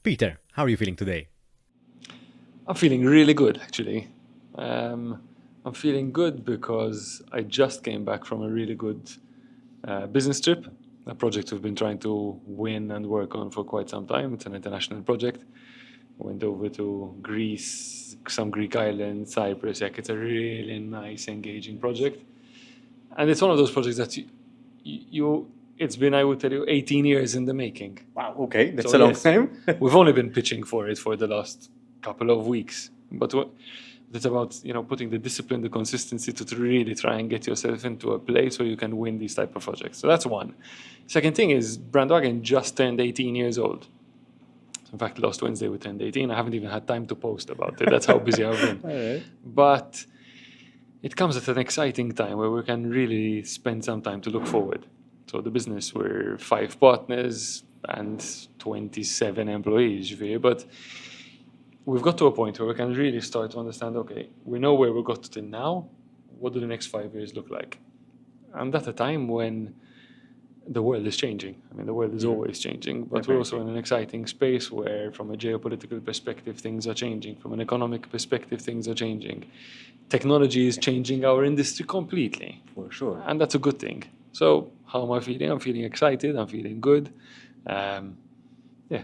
Peter, how are you feeling today? I'm feeling really good, actually. I'm feeling good because I just came back from a really good business trip, a project we've been trying to win and work on for quite some time. It's an international project. Went over to Greece, some Greek islands, Cyprus. Like, it's a really nice, engaging project. And it's one of those projects that it's been, I would tell you, 18 years in the making. Wow, okay, that's So a long yes, time. we've only been pitching for it for the last couple of weeks, but it's about putting the discipline, the consistency to really try and get yourself into a place where you can win these type of projects. So that's one. Second thing is BRND just turned 18 years old. In fact, last Wednesday we turned 18. I haven't even had time to post about it. That's how busy I've been. All right. But it comes at an exciting time where we can really spend some time to look forward. So the business, we're 5 partners and 27 employees here, but we've got to a point where we can really start to understand, okay, we know where we got to now, what do the next 5 years look like? And at a time when the world is changing. I mean, the world is always changing, but we're also in an exciting space where, from a geopolitical perspective, things are changing. From an economic perspective, things are changing. Technology is changing our industry completely. For sure. And that's a good thing. So how am I feeling? I'm feeling excited. I'm feeling good. Yeah.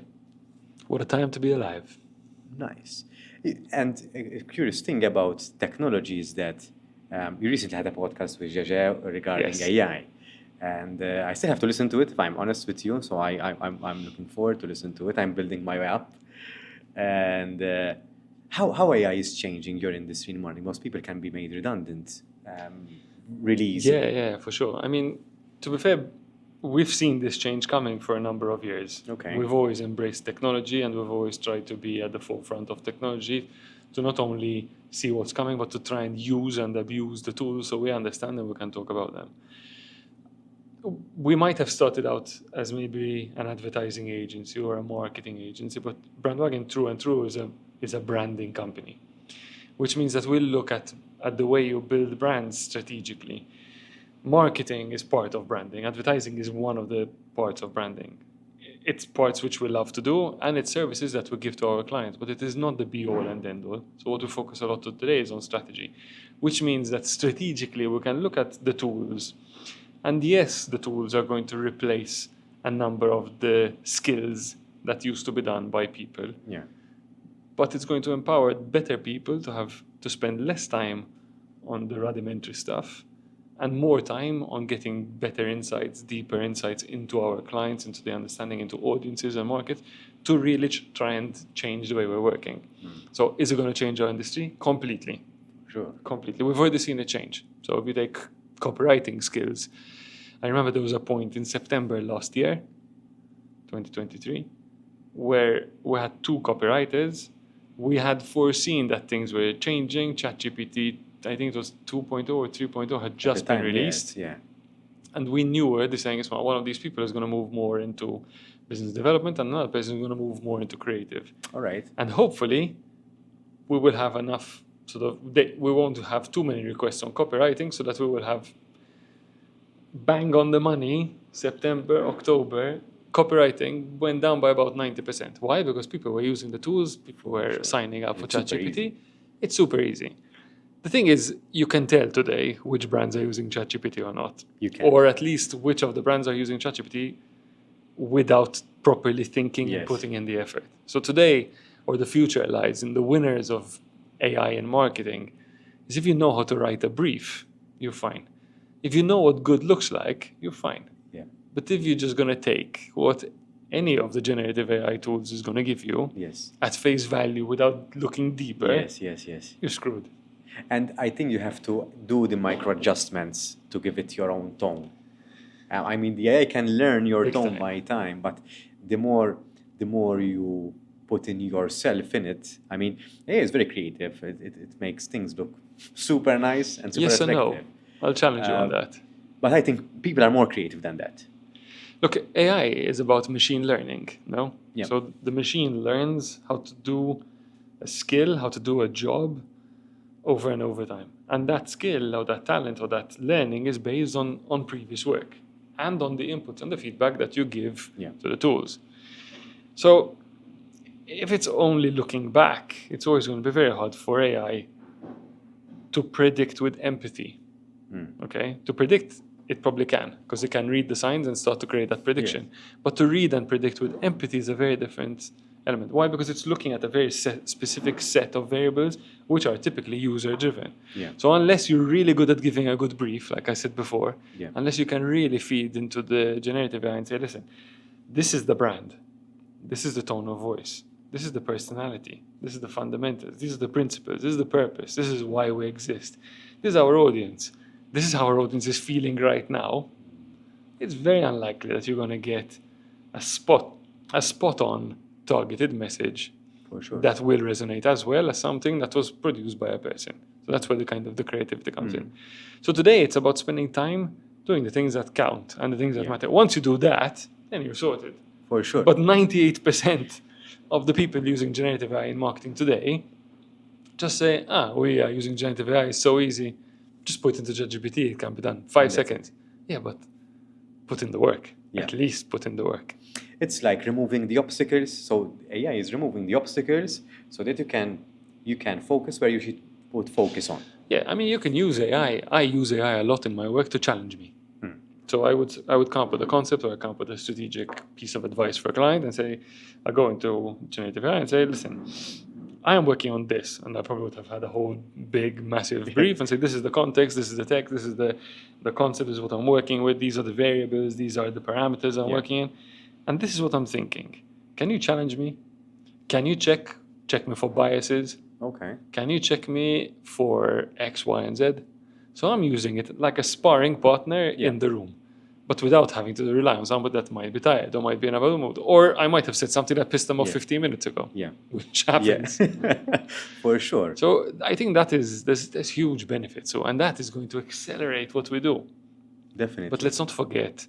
What a time to be alive. Nice. And a curious thing about technology is that you recently had a podcast with Jaja regarding Yes. AI. And I still have to listen to it, if I'm honest with you. So I'm looking forward to listen to it. I'm building my way up. And how AI is changing your industry in marketing? Most people can be made redundant really easily. Yeah, for sure. I mean, to be fair, we've seen this change coming for a number of years. Okay. We've always embraced technology and we've always tried to be at the forefront of technology to not only see what's coming, but to try and use and abuse the tools so we understand and we can talk about them. We might have started out as maybe an advertising agency or a marketing agency, but BRND through and through is a branding company, which means that we'll look at the way you build brands strategically. Marketing is part of branding. Advertising is one of the parts of branding. It's parts which we love to do, and it's services that we give to our clients, but it is not the be-all and end-all. So what we focus a lot on today is on strategy, which means that strategically we can look at the tools. And yes, the tools are going to replace a number of the skills that used to be done by people. Yeah. But it's going to empower better people to spend less time on the rudimentary stuff and more time on getting better insights, deeper insights into our clients, into the understanding, into audiences and markets, to really try and change the way we're working. So is it going to change our industry? Completely. Sure. Completely. We've already seen a change. So if you take copywriting skills, I remember there was a point in September last year, 2023, where we had 2 copywriters. We had foreseen that things were changing. ChatGPT, I think it was 2.0 or 3.0, had just been released. Yes, yeah. And we knew already, saying, one of these people is going to move more into business development and another person is going to move more into creative. All right. And hopefully, we will have enough, we won't have too many requests on copywriting, so that we will have bang on the money, September, October, copywriting went down by about 90%. Why? Because people were using the tools, people were signing up for ChatGPT. It's super easy. The thing is, you can tell today which brands are using ChatGPT or not. You can. Or at least which of the brands are using ChatGPT without properly thinking and putting in the effort. So today, or the future lies in the winners of AI in marketing, is if you know how to write a brief, you're fine. If you know what good looks like, you're fine. Yeah. But if you're just going to take what any of the generative AI tools is going to give you at face value without looking deeper, you're screwed. And I think you have to do the micro adjustments to give it your own tone. I mean, the AI can learn your tone by time, but the more you put in yourself in it, I mean, AI is very creative. It makes things look super nice and super yes effective. and no. I'll challenge you on that. But I think people are more creative than that. Look, AI is about machine learning, no? Yeah. So the machine learns how to do a skill, how to do a job over and over time. And that skill or that talent or that learning is based on previous work and on the inputs and the feedback that you give to the tools. So if it's only looking back, it's always going to be very hard for AI to predict with empathy. Okay? To predict, it probably can, because it can read the signs and start to create that prediction. But to read and predict with empathy is a very different element. Why? Because it's looking at a very specific set of variables, which are typically user-driven. Yeah. So unless you're really good at giving a good brief, like I said before, Yeah. unless you can really feed into the generative AI and say, listen, this is the brand, this is the tone of voice, this is the personality, this is the fundamentals, these are the principles, this is the purpose, this is why we exist, this is our audience, this is how our audience is feeling right now, it's very unlikely that you're going to get a spot-on targeted message For sure. that will resonate as well as something that was produced by a person. So that's where the creativity comes in. So today it's about spending time doing the things that count and the things that matter. Once you do that, then you're sorted. For sure. But 98% of the people using generative AI in marketing today just say, we are using generative AI, it's so easy. Just put it into ChatGPT, it can be done. 5 seconds. Yeah, but put in the work. Yeah. At least put in the work. It's like removing the obstacles. So AI is removing the obstacles so that you can focus where you should put focus on. Yeah, I mean, you can use AI. I use AI a lot in my work to challenge me. So I would come up with a concept, or I come up with a strategic piece of advice for a client and say, I go into generative AI and say, listen, I am working on this. And I probably would have had a whole big, massive brief and say, this is the context, this is the tech, this is the concept, this is what I'm working with, these are the variables, these are the parameters I'm working in. And this is what I'm thinking. Can you challenge me? Can you check me for biases? Okay. Can you check me for X, Y, and Z? So I'm using it like a sparring partner in the room, but without having to rely on somebody that might be tired or might be in a bad mood. Or I might have said something that pissed them off 15 minutes ago. Yeah. Which happens. For sure. So I think there's huge benefits. So, and that is going to accelerate what we do. Definitely. But let's not forget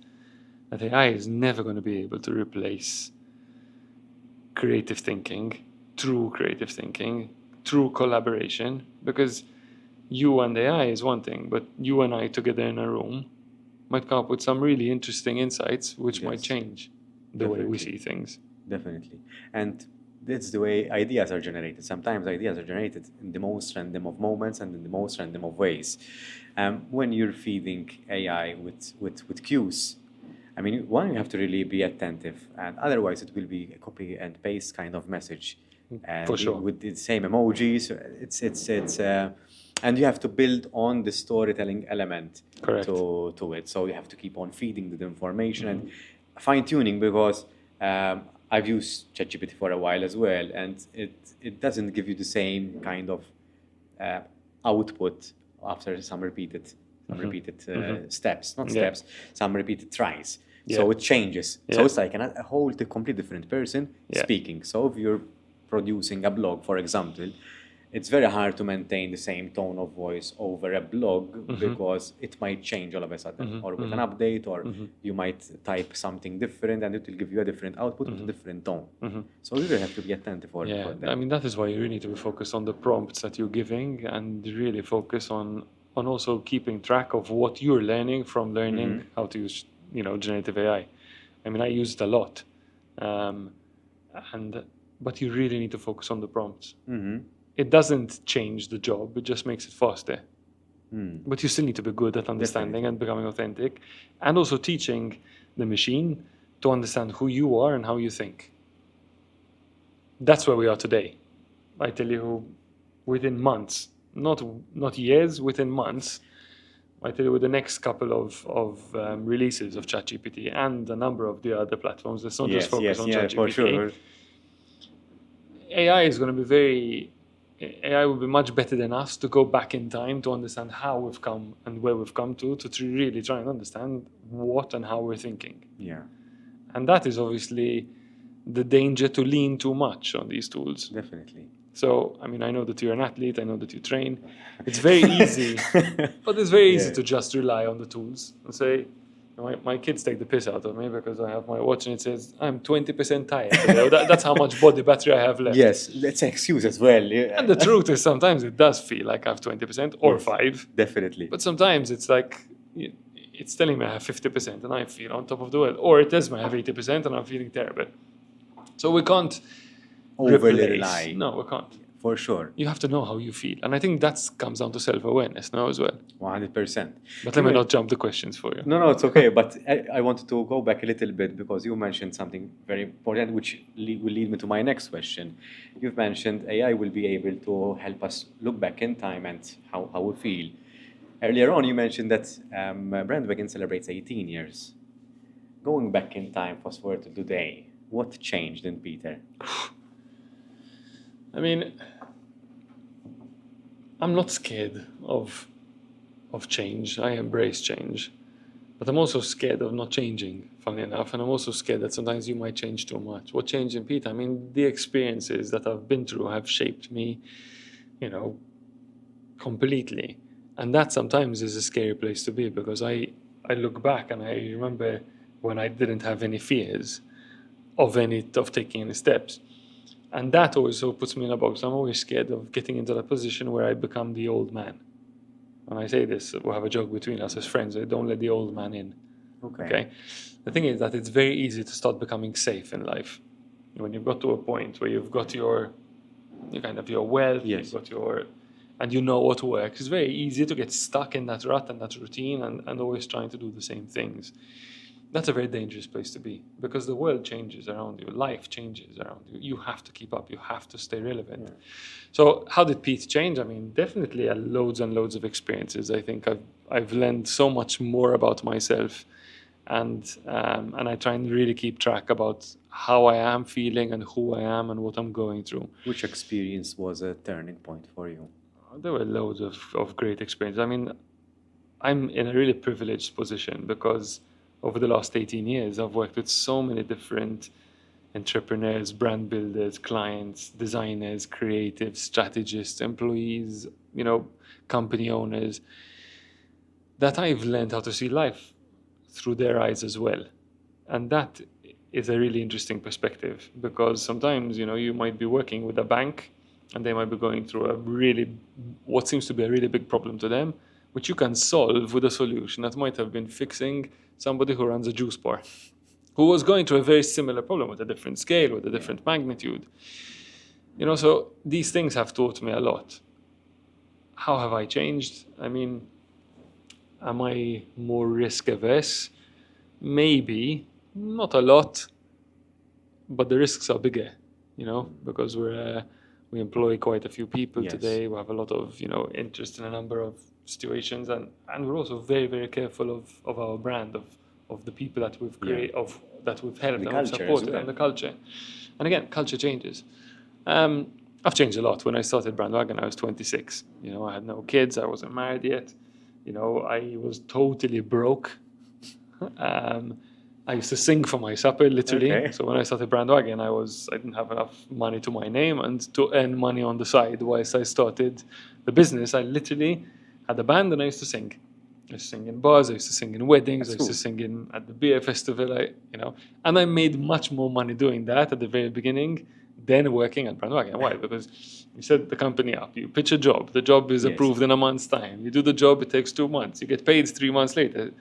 that AI is never going to be able to replace creative thinking, true collaboration, because you and AI is one thing, but you and I together in a room might come up with some really interesting insights which might change the way we see things. Definitely. And that's the way ideas are generated. Sometimes ideas are generated in the most random of moments and in the most random of ways. When you're feeding AI with cues, I mean, one, you have to really be attentive, and otherwise it will be a copy and paste kind of message. And For sure. with the same emojis, and you have to build on the storytelling element to it. So you have to keep on feeding the information and fine-tuning, because I've used ChatGPT for a while as well, and it doesn't give you the same kind of output after some repeated steps, some repeated tries. So it changes. So it's like a whole complete different person speaking. So if you're producing a blog, for example, it's very hard to maintain the same tone of voice over a blog because it might change all of a sudden, or with an update, or you might type something different and it will give you a different output with a different tone. So you really have to be attentive for that. I mean, that is why you really need to be focused on the prompts that you're giving, and really focus on also keeping track of what you're learning from learning how to use, generative AI. I mean, I use it a lot, but you really need to focus on the prompts. It doesn't change the job, it just makes it faster. But you still need to be good at understanding and becoming authentic, and also teaching the machine to understand who you are and how you think. That's where we are today. I tell you, within months, not years, within months, I tell you, with the next couple of releases of ChatGPT and a number of the other platforms, let's not just focus on ChatGPT. For sure. AI will be much better than us to go back in time to understand how we've come and where we've come to really try and understand what and how we're thinking. Yeah. And that is obviously the danger to lean too much on these tools. Definitely. So, I mean, I know that you're an athlete, I know that you train. It's very easy, but it's very easy to just rely on the tools and say, my kids take the piss out of me because I have my watch and it says, I'm 20% tired today. That's how much body battery I have left. Yes, that's an excuse as well. Yeah. And the truth is, sometimes it does feel like I have 20% or 5. Definitely. But sometimes it's like, it's telling me I have 50% and I feel on top of the world. Or it tells me I have 80% and I'm feeling terrible. So we can't overly replace. rely. No, we can't. For sure. You have to know how you feel. And I think that comes down to self-awareness now as well. 100%. But let me not jump the questions for you. No, it's okay. But I wanted to go back a little bit because you mentioned something very important, which will lead me to my next question. You've mentioned AI will be able to help us look back in time and how we feel. Earlier on, you mentioned that BRND celebrates 18 years. Going back in time, fast forward to today, what changed in Peter? I mean, I'm not scared of change. I embrace change. But I'm also scared of not changing, funny enough. And I'm also scared that sometimes you might change too much. What changed in Peter? I mean, the experiences that I've been through have shaped me, completely. And that sometimes is a scary place to be because I look back and I remember when I didn't have any fears of taking any steps. And that also puts me in a box. I'm always scared of getting into that position where I become the old man. When I say this, we'll have a joke between us as friends. I don't let the old man in. Okay. The thing is that it's very easy to start becoming safe in life. When you've got to a point where you've got your wealth, yes. You've got and you know what works. It's very easy to get stuck in that rut and that routine and always trying to do the same things. That's a very dangerous place to be because the world changes around you. Life changes around you. You have to keep up. You have to stay relevant. Yeah. So how did Pete change? I mean, definitely loads and loads of experiences. I think I've learned so much more about myself and I try and really keep track about how I am feeling and who I am and what I'm going through. Which experience was a turning point for you? There were loads of great experiences. I mean, I'm in a really privileged position because over the last 18 years, I've worked with so many different entrepreneurs, brand builders, clients, designers, creatives, strategists, employees, company owners, that I've learned how to see life through their eyes as well. And that is a really interesting perspective because sometimes, you might be working with a bank and they might be going through what seems to be a really big problem to them, which you can solve with a solution that might have been fixing somebody who runs a juice bar, who was going through a very similar problem with a different scale, with a different magnitude. So these things have taught me a lot. How have I changed? I mean, am I more risk averse? Maybe, not a lot, but the risks are bigger, because we employ quite a few people today. We have a lot of, interest in a number of situations, and we're also very, very careful of our brand, of the people that we've created, that we've helped and we've supported, and the culture. And again, culture changes. I've changed a lot. When I started BRND, I was 26. I had no kids. I wasn't married yet. I was totally broke. I used to sing for my supper, literally. Okay. So when I started BRND, I didn't have enough money to my name and to earn money on the side. Whilst I started the business, I literally had a band and I used to sing. I used to sing in bars, I used to sing in weddings, I used to sing at the beer festival, and I made much more money doing that at the very beginning than working at BRND. Why? Because you set the company up, you pitch a job, the job is approved in a month's time, you do the job, it takes 2 months, you get paid 3 months later.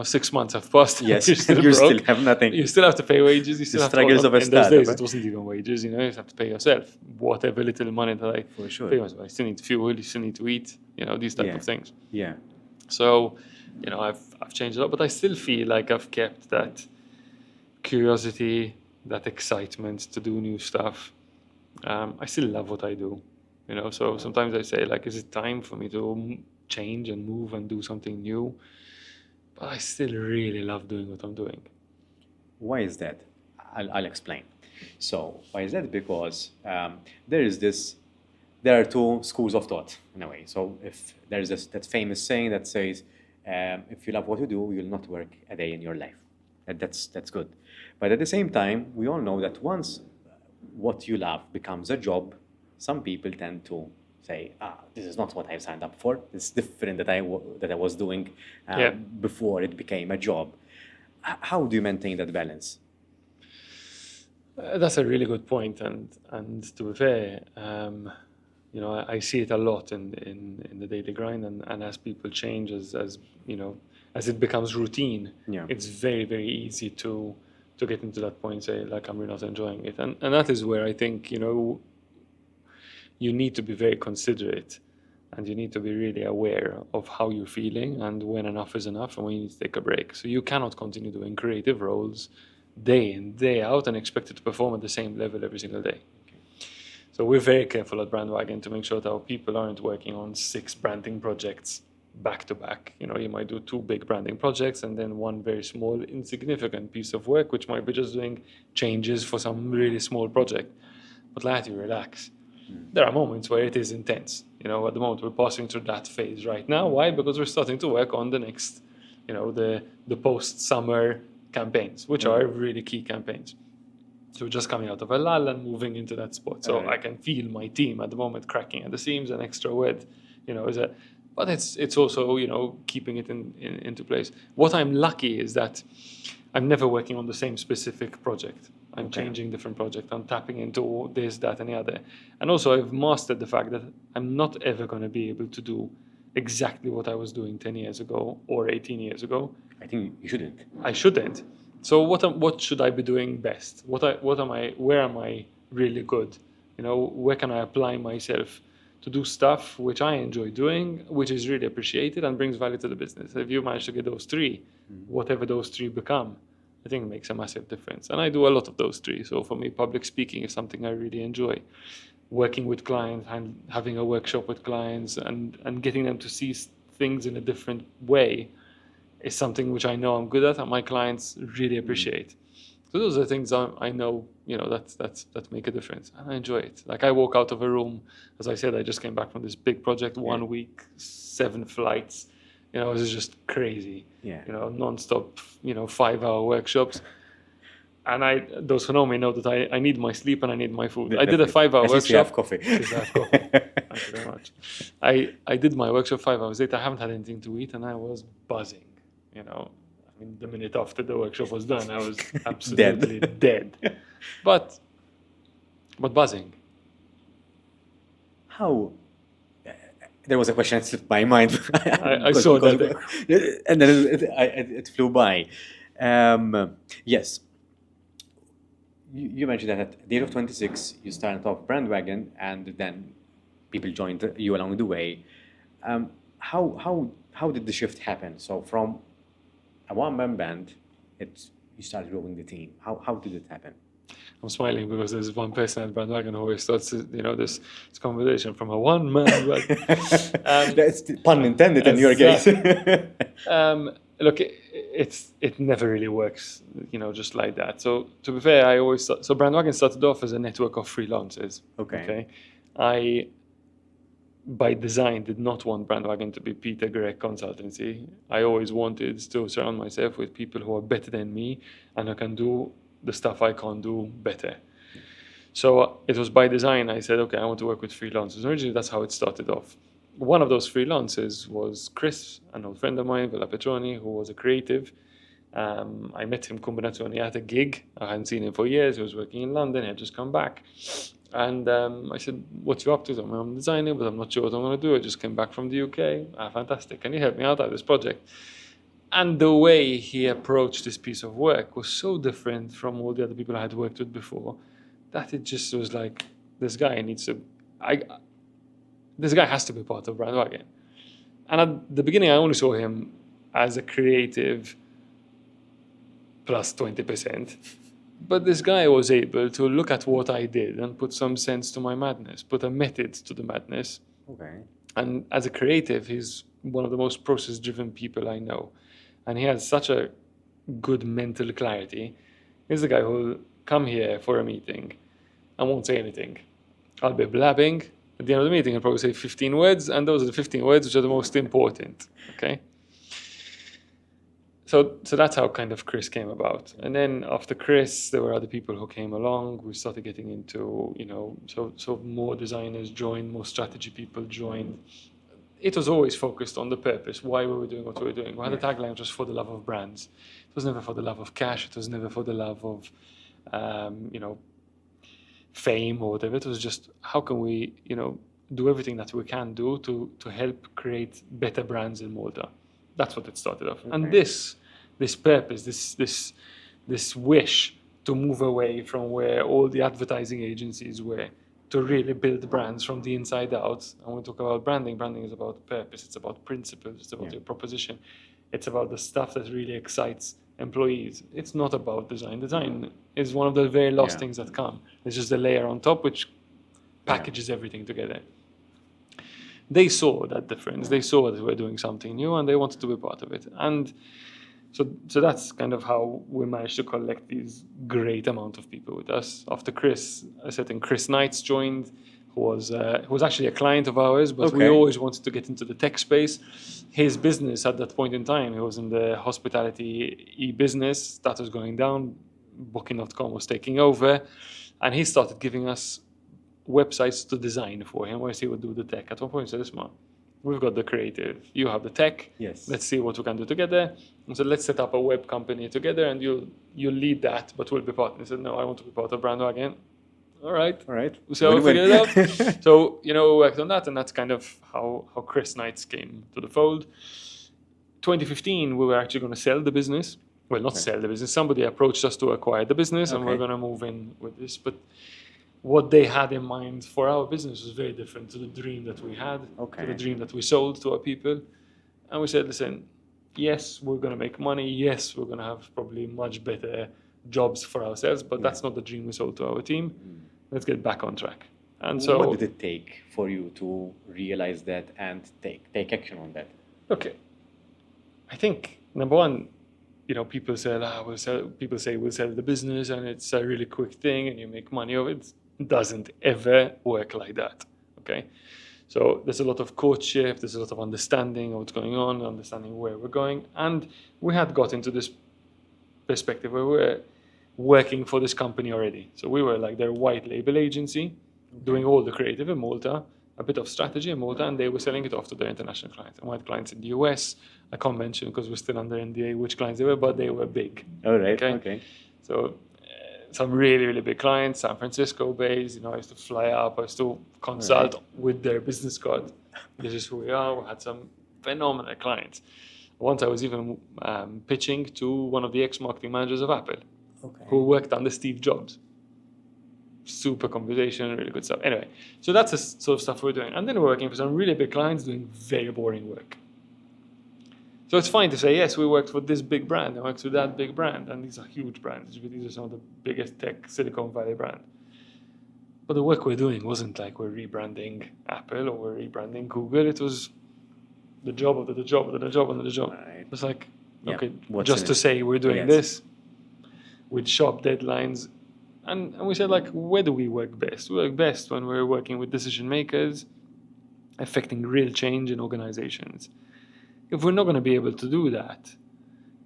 6 months have passed. Yes, you still have nothing. You still have to pay wages. You still the have struggles to. Of a in those days, it wasn't even wages. You have to pay yourself whatever little money that I pay myself. I still need fuel. You still need to eat. These type of things. Yeah. So, I've changed a lot, but I still feel like I've kept that curiosity, that excitement to do new stuff. I still love what I do. So sometimes I say, is it time for me to change and move and do something new? But I still really love doing what I'm doing. Why is that? I'll explain. So why is that? Because there are two schools of thought in a way. So if there's that famous saying that says, if you love what you do, you'll not work a day in your life. That's good. But at the same time, we all know that once what you love becomes a job, some people tend to say, this is not what I signed up for. It's different that I was doing before it became a job. How do you maintain that balance? That's a really good point, and to be fair, I see it a lot in the daily grind, and as people change, as it becomes routine, it's very, very easy to to get into that point, say, like, I'm really not enjoying it. And that is where I think, you need to be very considerate, and you need to be really aware of how you're feeling and when enough is enough and when you need to take a break. So you cannot continue doing creative roles day in, day out and expect it to perform at the same level every single day. So we're very careful at BrandWagon to make sure that our people aren't working on 6 branding projects back to back. You might do 2 big branding projects and then 1 very small, insignificant piece of work, which might be just doing changes for some really small project. But let you relax. There are moments where it is intense. At the moment we're passing through that phase right now. Why? Because we're starting to work on the next, the post-summer campaigns, which are really key campaigns. So we're just coming out of a lull and moving into that spot. So I can feel my team at the moment cracking at the seams, and extra wet, but it's also, keeping it into place. What I'm lucky is that I'm never working on the same specific project. I'm changing different projects. I'm tapping into this, that, and the other. And also I've mastered the fact that I'm not ever going to be able to do exactly what I was doing 10 years ago or 18 years ago. I think you shouldn't. I shouldn't. So what should I be doing best? Where am I really good? Where can I apply myself to do stuff which I enjoy doing, which is really appreciated and brings value to the business? If you manage to get those 3, whatever those 3 become, I think it makes a massive difference. And I do a lot of those 3. So for me, public speaking is something I really enjoy. Working with clients and having a workshop with clients and getting them to see things in a different way is something which I know I'm good at and my clients really appreciate. So those are things I know, that make a difference, and I enjoy it. Like, I walk out of a room, as I said, I just came back from this big project, 1 week, 7 flights. It was just crazy. Non-stop, 5-hour workshops. And those who know me know that I need my sleep and I need my food. I did a 5-hour workshop. You have coffee. Yes, I have coffee. Thank you very much. I did my workshop 5 hours later. I haven't had anything to eat, and I was buzzing. The minute after the workshop was done, I was absolutely dead. But buzzing. How? There was a question that slipped my mind. I saw that. And then it flew by. Yes. You mentioned that at the age of 26, you started off BrandWagon, and then people joined you along the way. How did the shift happen? So from a one-man band, you started growing the team. How did it happen? I'm smiling because there's one person at BrandWagon who always starts, this conversation from a one-man band. That's pun intended in your case. Look, it never really works, just like that. So to be fair, so BrandWagon started off as a network of freelancers. Okay. I, by design, did not want BrandWagon to be Peter-Jan Grech consultancy. I always wanted to surround myself with people who are better than me and who can do the stuff I can't do better. So it was by design. I said, okay, I want to work with freelancers. Originally, that's how it started off. One of those freelancers was Chris, an old friend of mine, Villa Petroni, who was a creative. I met him combinazione at a gig. I hadn't seen him for years. He was working in London. He had just come back. And I said, what you up to? I'm designing, but I'm not sure what I'm going to do. I just came back from the UK. Fantastic. Can you help me out at this project? And the way he approached this piece of work was so different from all the other people I had worked with before that it just was like, this guy has to be part of BrandWagon. And at the beginning, I only saw him as a creative plus 20%. But this guy was able to look at what I did and put some sense to my madness, put a method to the madness. Okay. And as a creative, he's one of the most process-driven people I know. And he has such a good mental clarity. He's the guy who will come here for a meeting and won't say anything. I'll be blabbing. At the end of the meeting, I'll probably say 15 words, and those are the 15 words which are the most important. Okay? So that's how kind of Chris came about. And then after Chris, there were other people who came along. We started getting into, so more designers joined, more strategy people joined. It was always focused on the purpose. Why were we doing what we were doing? Well, the tagline was for the love of brands. It was never for the love of cash. It was never for the love of, fame or whatever. It was just, how can we, do everything that we can do to help create better brands in Malta. That's what it started off. Okay. And this purpose, this this wish to move away from where all the advertising agencies were, to really build brands from the inside out. And when we talk about branding, branding is about purpose, it's about principles, it's about your proposition, it's about the stuff that really excites employees. It's not about design. Design is one of the very last things that come. It's just a layer on top which packages everything together. They saw that difference. They saw that we were doing something new and they wanted to be part of it. And so that's kind of how we managed to collect these great amount of people with us. After Chris, a certain Chris Knights joined, who was actually a client of ours, but we always wanted to get into the tech space. His business at that point in time, he was in the hospitality e-business. That was going down. Booking.com was taking over. And he started giving us websites to design for him, whereas he would do the tech. At one point he said, listen, we've got the creative, you have the tech, let's see what we can do together. And so let's set up a web company together and you'll lead that, but we'll be part. And he said, no, I want to be part of BRND. All right. So we figured it out. So, we worked on that, and that's kind of how Chris Knights came to the fold. 2015, we were actually going to sell the business. Well, not sell the business. Somebody approached us to acquire the business, and we're going to move in with this. But what they had in mind for our business was very different to the dream that we had, to the dream that we sold to our people. And we said, listen, yes, we're going to make money. Yes, we're going to have probably much better jobs for ourselves, but that's not the dream we sold to our team. Let's get back on track. And so, what did it take for you to realize that and take action on that? Okay. I think, number one, people say, people say we'll sell the business and it's a really quick thing and you make money of it. It doesn't ever work like that. Okay. So there's a lot of courtship, there's a lot of understanding of what's going on, understanding where we're going. And we had got into this perspective where we're working for this company already. So we were like their white label agency, doing all the creative in Malta, a bit of strategy in Malta, and they were selling it off to their international clients. And we had clients in the US. I can't mention because we're still under NDA which clients they were, but they were big. All right. Okay. So some really, really big clients, San Francisco based. I used to fly up, I used to consult with their business card. This is who we are. We had some phenomenal clients. Once I was even pitching to one of the ex-marketing managers of Apple, who worked under Steve Jobs. Super conversation, really good stuff. Anyway, so that's the sort of stuff we're doing. And then we're working for some really big clients doing very boring work. So it's fine to say, yes, we worked for this big brand, and worked with that big brand, and these are huge brands. These are some of the biggest tech Silicon Valley brands. But the work we're doing wasn't like we're rebranding Apple or we're rebranding Google. It was the job of the job of the job of the job. Right. It's like, just to say we're doing this with sharp deadlines. And we said, like, where do we work best? We work best when we're working with decision makers, affecting real change in organizations. If we're not going to be able to do that,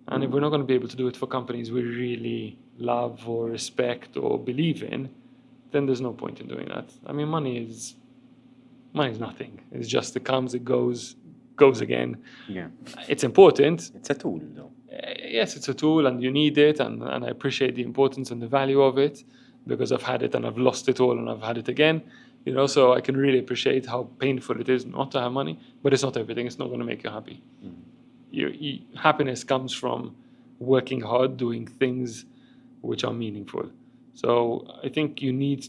and if we're not going to be able to do it for companies we really love or respect or believe in, then there's no point in doing that. I mean, money is nothing. It's just, it comes, it goes again. Yeah. It's important. It's a tool, though. Yes, it's a tool, and you need it, and I appreciate the importance and the value of it, because I've had it and I've lost it all and I've had it again. So I can really appreciate how painful it is not to have money, but it's not everything. It's not going to make you happy. Happiness comes from working hard, doing things which are meaningful. So I think you need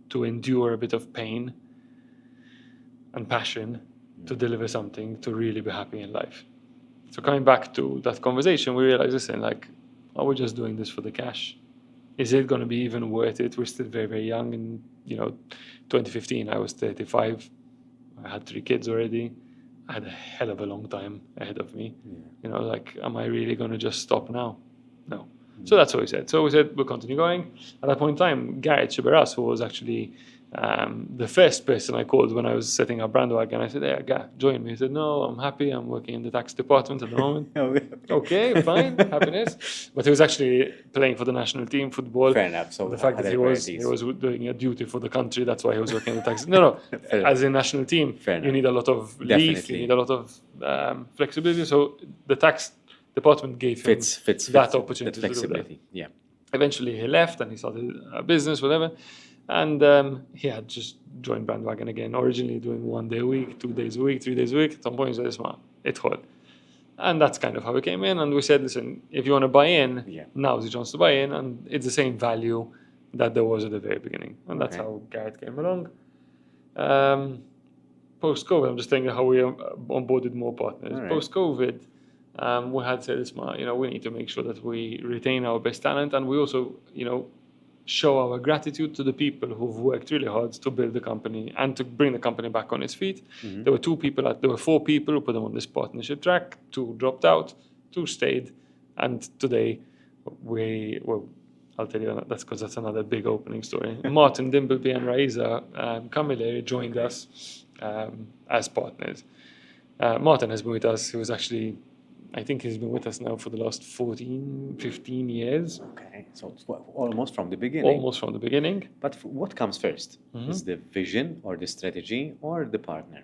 to endure a bit of pain and passion to deliver something to really be happy in life. So coming back to that conversation, we realized, listen, like, are we just doing this for the cash? Is it going to be even worth it? We're still very, very young. In 2015, I was 35. I had 3 kids already. I had a hell of a long time ahead of me. Am I really going to just stop now? No. So that's what we said. So we said we'll continue going. At that point in time, Gareth Chibaras, who was actually the first person I called when I was setting up BRND, I said, hey, Gareth, join me. He said, no, I'm happy. I'm working in the tax department at the moment. Okay, fine, happiness. But he was actually playing for the national team football. Fair enough. So the fact that he was doing a duty for the country, that's why he was working in the tax. No. As a national team, you need a lot of leave, you need a lot of flexibility. So the tax department gave him that opportunity to do that. Yeah. Eventually he left and he started a business, whatever. And he had just joined BRND again, originally doing 1 day a week, 2 days a week, 3 days a week. At some point he said, it's hard. And that's kind of how we came in. And we said, listen, if you want to buy in, Yeah. now's your chance to buy in. And it's the same value that there was at the very beginning. And that's Okay. how Garrett came along. Post-COVID, I'm just thinking how we onboarded more partners. All right. Post-COVID, we had said, we need to make sure that we retain our best talent, and we also, show our gratitude to the people who've worked really hard to build the company and to bring the company back on its feet. Mm-hmm. There were 4 people who put them on this partnership track. 2 dropped out, 2 stayed, and today I'll tell you that's because that's another big opening story. Martin, Dimbleby, and Raiza Camilleri joined us as partners. Martin has been with us. He was actually, I think he's been with us now for the last 14, 15 years. Okay, so it's almost from the beginning. Almost from the beginning. But what comes first? Is the vision or the strategy or the partner?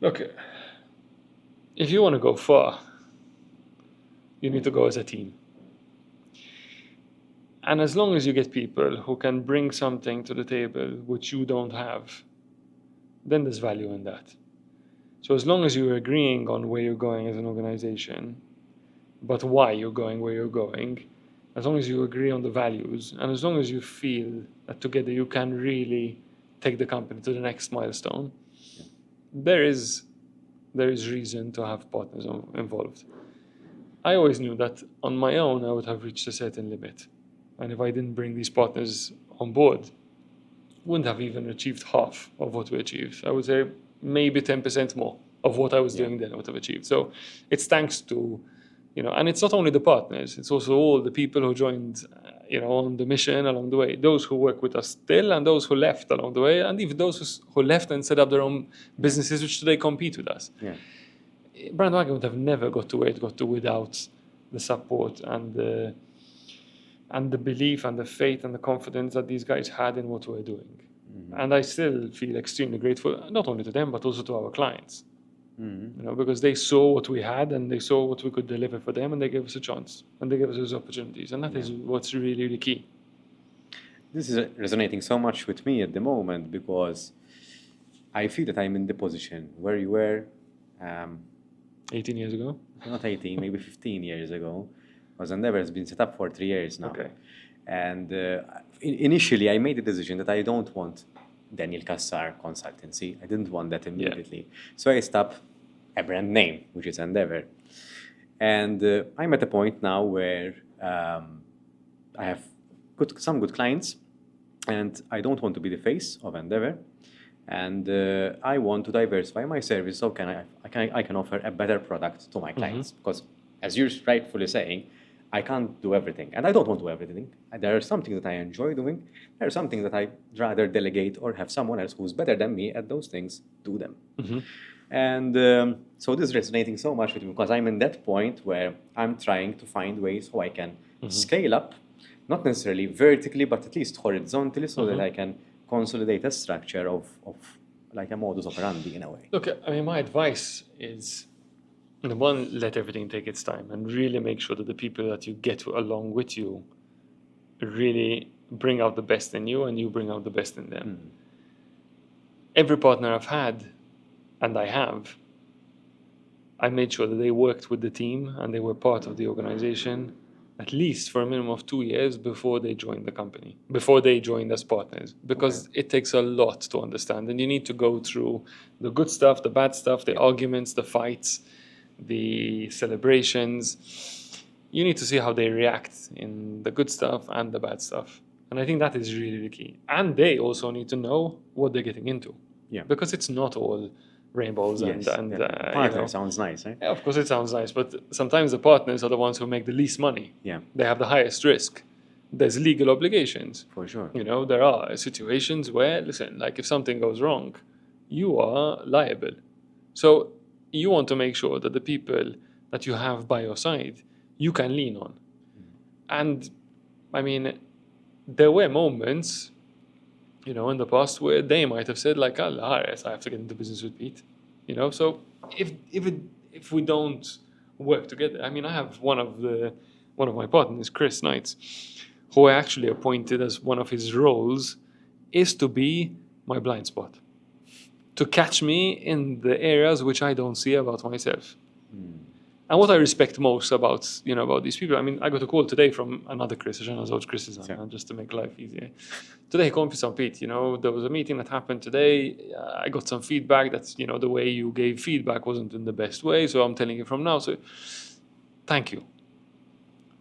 Look, if you want to go far, you need to go as a team. And as long as you get people who can bring something to the table which you don't have, then there's value in that. So as long as you're agreeing on where you're going as an organization, but why you're going where you're going, as long as you agree on the values, and as long as you feel that together you can really take the company to the next milestone, there is reason to have partners involved. I always knew that on my own I would have reached a certain limit. And if I didn't bring these partners on board, wouldn't have even achieved half of what we achieved. I would say maybe 10% more of what I was doing then I would have achieved. So it's thanks to, and it's not only the partners, it's also all the people who joined, on the mission along the way, those who work with us still and those who left along the way, and even those who left and set up their own businesses which today compete with us. Yeah. BRND WGN would have never got to where it got to without the support and the belief and the faith and the confidence that these guys had in what we're doing. Mm-hmm. And I still feel extremely grateful, not only to them, but also to our clients. Mm-hmm. Because they saw what we had and they saw what we could deliver for them, and they gave us a chance and they gave us those opportunities. And that is what's really, really key. This is resonating so much with me at the moment because I feel that I'm in the position where you were 18 years ago? Not 18, maybe 15 years ago. Because Endeavor has been set up for 3 years now. Okay. And initially, I made the decision that I don't want Daniel Kassar consultancy. I didn't want that immediately. Yeah. So I stopped a brand name, which is Endeavor. And I'm at a point now where I have some good clients, and I don't want to be the face of Endeavor. And I want to diversify my service so I can offer a better product to my clients. Mm-hmm. Because as you're rightfully saying, I can't do everything, and I don't want to do everything. There are some things that I enjoy doing. There are some things that I'd rather delegate or have someone else who's better than me at those things do them. Mm-hmm. And so this is resonating so much with me because I'm in that point where I'm trying to find ways how I can scale up, not necessarily vertically, but at least horizontally, so that I can consolidate a structure of like a modus operandi in a way. Look, I mean, my advice is, one, let everything take its time and really make sure that the people that you get along with you really bring out the best in you and you bring out the best in them. Mm. Every partner I've had, and I made sure that they worked with the team and they were part of the organization at least for a minimum of 2 years before they joined the company, before they joined as partners, because it takes a lot to understand, and you need to go through the good stuff, the bad stuff, the arguments, the fights, the celebrations. You need to see how they react in the good stuff and the bad stuff. And I think that is really the key. And they also need to know what they're getting into. Yeah. Because it's not all rainbows partner sounds nice, right? Yeah, of course it sounds nice, but sometimes the partners are the ones who make the least money. Yeah. They have the highest risk. There's legal obligations. For sure. There are situations where, listen, like if something goes wrong, you are liable. So you want to make sure that the people that you have by your side, you can lean on. And I mean, there were moments, in the past where they might have said like, I have to get into business with Pete. So if we don't work together, I mean, I have one of my partners, Chris Knights, who I actually appointed as one of his roles is to be my blind spot. to catch me in the areas which I don't see about myself. And what I respect most about these people, I mean, I got a call today from another Chris, just to make life easier. Today he called me some Pete, there was a meeting that happened today. I got some feedback that, the way you gave feedback wasn't in the best way. So I'm telling you from now. So thank you.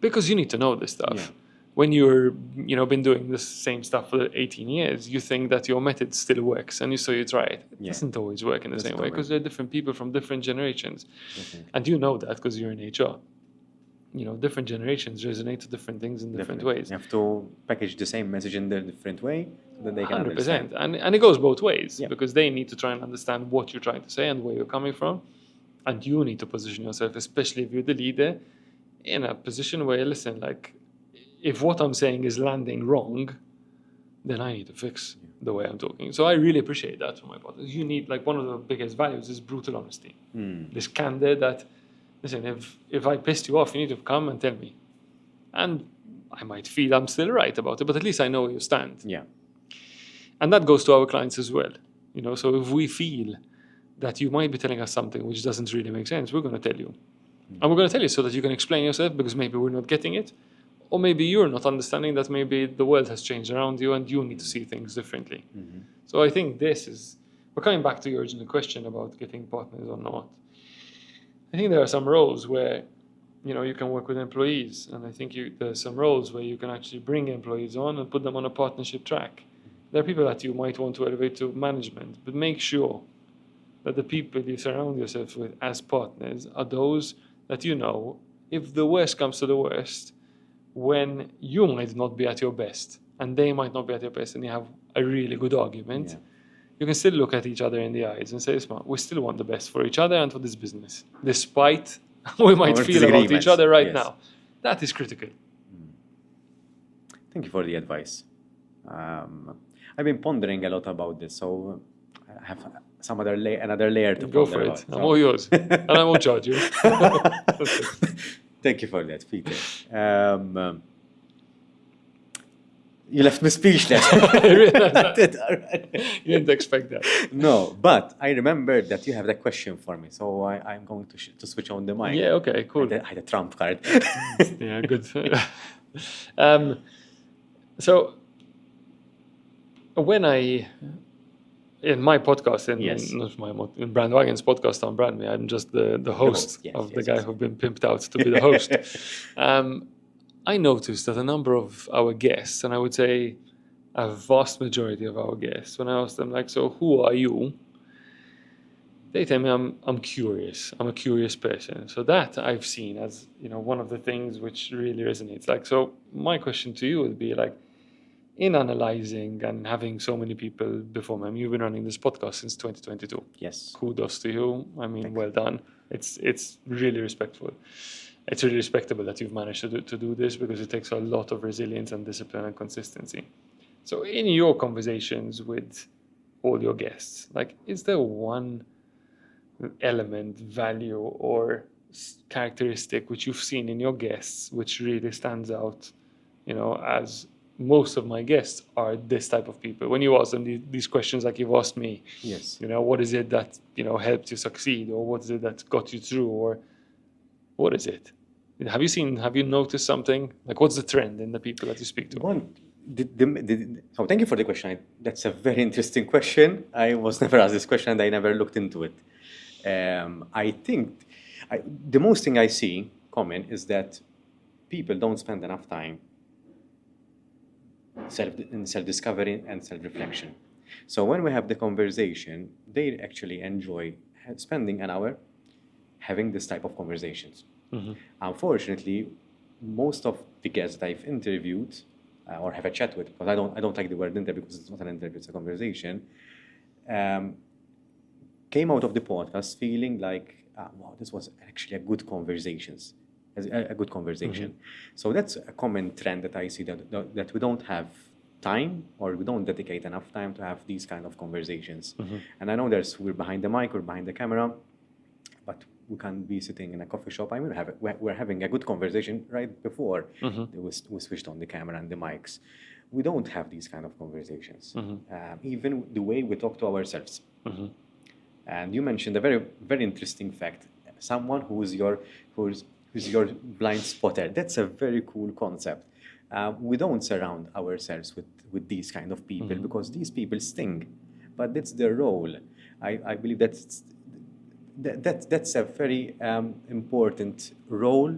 Because you need to know this stuff. Yeah. When you're, been doing the same stuff for 18 years, you think that your method still works, and so you try it. It doesn't always work in the same way, because there are different people from different generations. And you know that because you're in HR. Different generations resonate to different things in different ways. You have to package the same message in a different way so that they can 100%. understand. And it goes both ways, because they need to try and understand what you're trying to say and where you're coming from. And you need to position yourself, especially if you're the leader, in a position where, listen, like, if what I'm saying is landing wrong, then I need to fix the way I'm talking. So I really appreciate that from my partners. You need, like, one of the biggest values is brutal honesty. This candor that, listen, if I pissed you off, you need to come and tell me. And I might feel I'm still right about it, but at least I know where you stand. Yeah. And that goes to our clients as well. So if we feel that you might be telling us something which doesn't really make sense, we're going to tell you. And we're going to tell you so that you can explain yourself, because maybe we're not getting it. Or maybe you're not understanding that maybe the world has changed around you and you need to see things differently. So I think we're coming back to your original question about getting partners or not. I think there are some roles where, you can work with employees. And I think there's some roles where you can actually bring employees on and put them on a partnership track. There are people that you might want to elevate to management, but make sure that the people you surround yourself with as partners are those that if the worst comes to the worst, when you might not be at your best and they might not be at your best, and you have a really good argument, you can still look at each other in the eyes and say, we still want the best for each other and for this business, despite we might feel about each other right now. That is critical. Thank you for the advice. I've been pondering a lot about this, so I have another layer to Go ponder for about. it. I'm all yours. And I won't charge you. Thank you for that, Peter. You left me speechless. You didn't expect that. No, but I remember that you have that question for me, so I'm going to switch on the mic. Yeah, okay, cool. I had a trump card. Yeah, good. So when in my podcast, in Brandwagon's podcast on Brand Me, I'm just the host of the guy who's been pimped out to be the host. I noticed that a number of our guests, and I would say a vast majority of our guests, when I ask them, like, so who are you? They tell me I'm curious. I'm a curious person. So that I've seen as, one of the things which really resonates. Like, so my question to you would be, like, in analyzing and having so many people before me, you've been running this podcast since 2022. Yes. Kudos to you. I mean, well done. It's really respectful. It's really respectable that you've managed to do this, because it takes a lot of resilience and discipline and consistency. So in your conversations with all your guests, like, is there one element, value, or characteristic which you've seen in your guests which really stands out, as most of my guests are this type of people? When you ask them these questions, like you've asked me, yes, what is it that, helped you succeed, or what is it that got you through, or what is it? Have you noticed something? Like, what's the trend in the people that you speak to? So thank you for the question. That's a very interesting question. I was never asked this question and I never looked into it. I think the most thing I see common is that people don't spend enough time in self-discovery and self-reflection. So when we have the conversation, they actually enjoy spending an hour having this type of conversations. Unfortunately, most of the guests that I've interviewed or have a chat with, because I don't like the word interview because it's not an interview, it's a conversation, came out of the podcast feeling like, wow, this was actually a good conversation. So that's a common trend that I see, that we don't have time, or we don't dedicate enough time to have these kind of conversations. And I know we're behind the mic or behind the camera, but we can't be sitting in a coffee shop. I mean, we're having a good conversation right before we switched on the camera and the mics. We don't have these kind of conversations. Even the way we talk to ourselves. And you mentioned a very, very interesting fact. Someone who's your blind spotter. That's a very cool concept. We don't surround ourselves with these kind of people because these people sting, but that's their role. I believe that's a very important role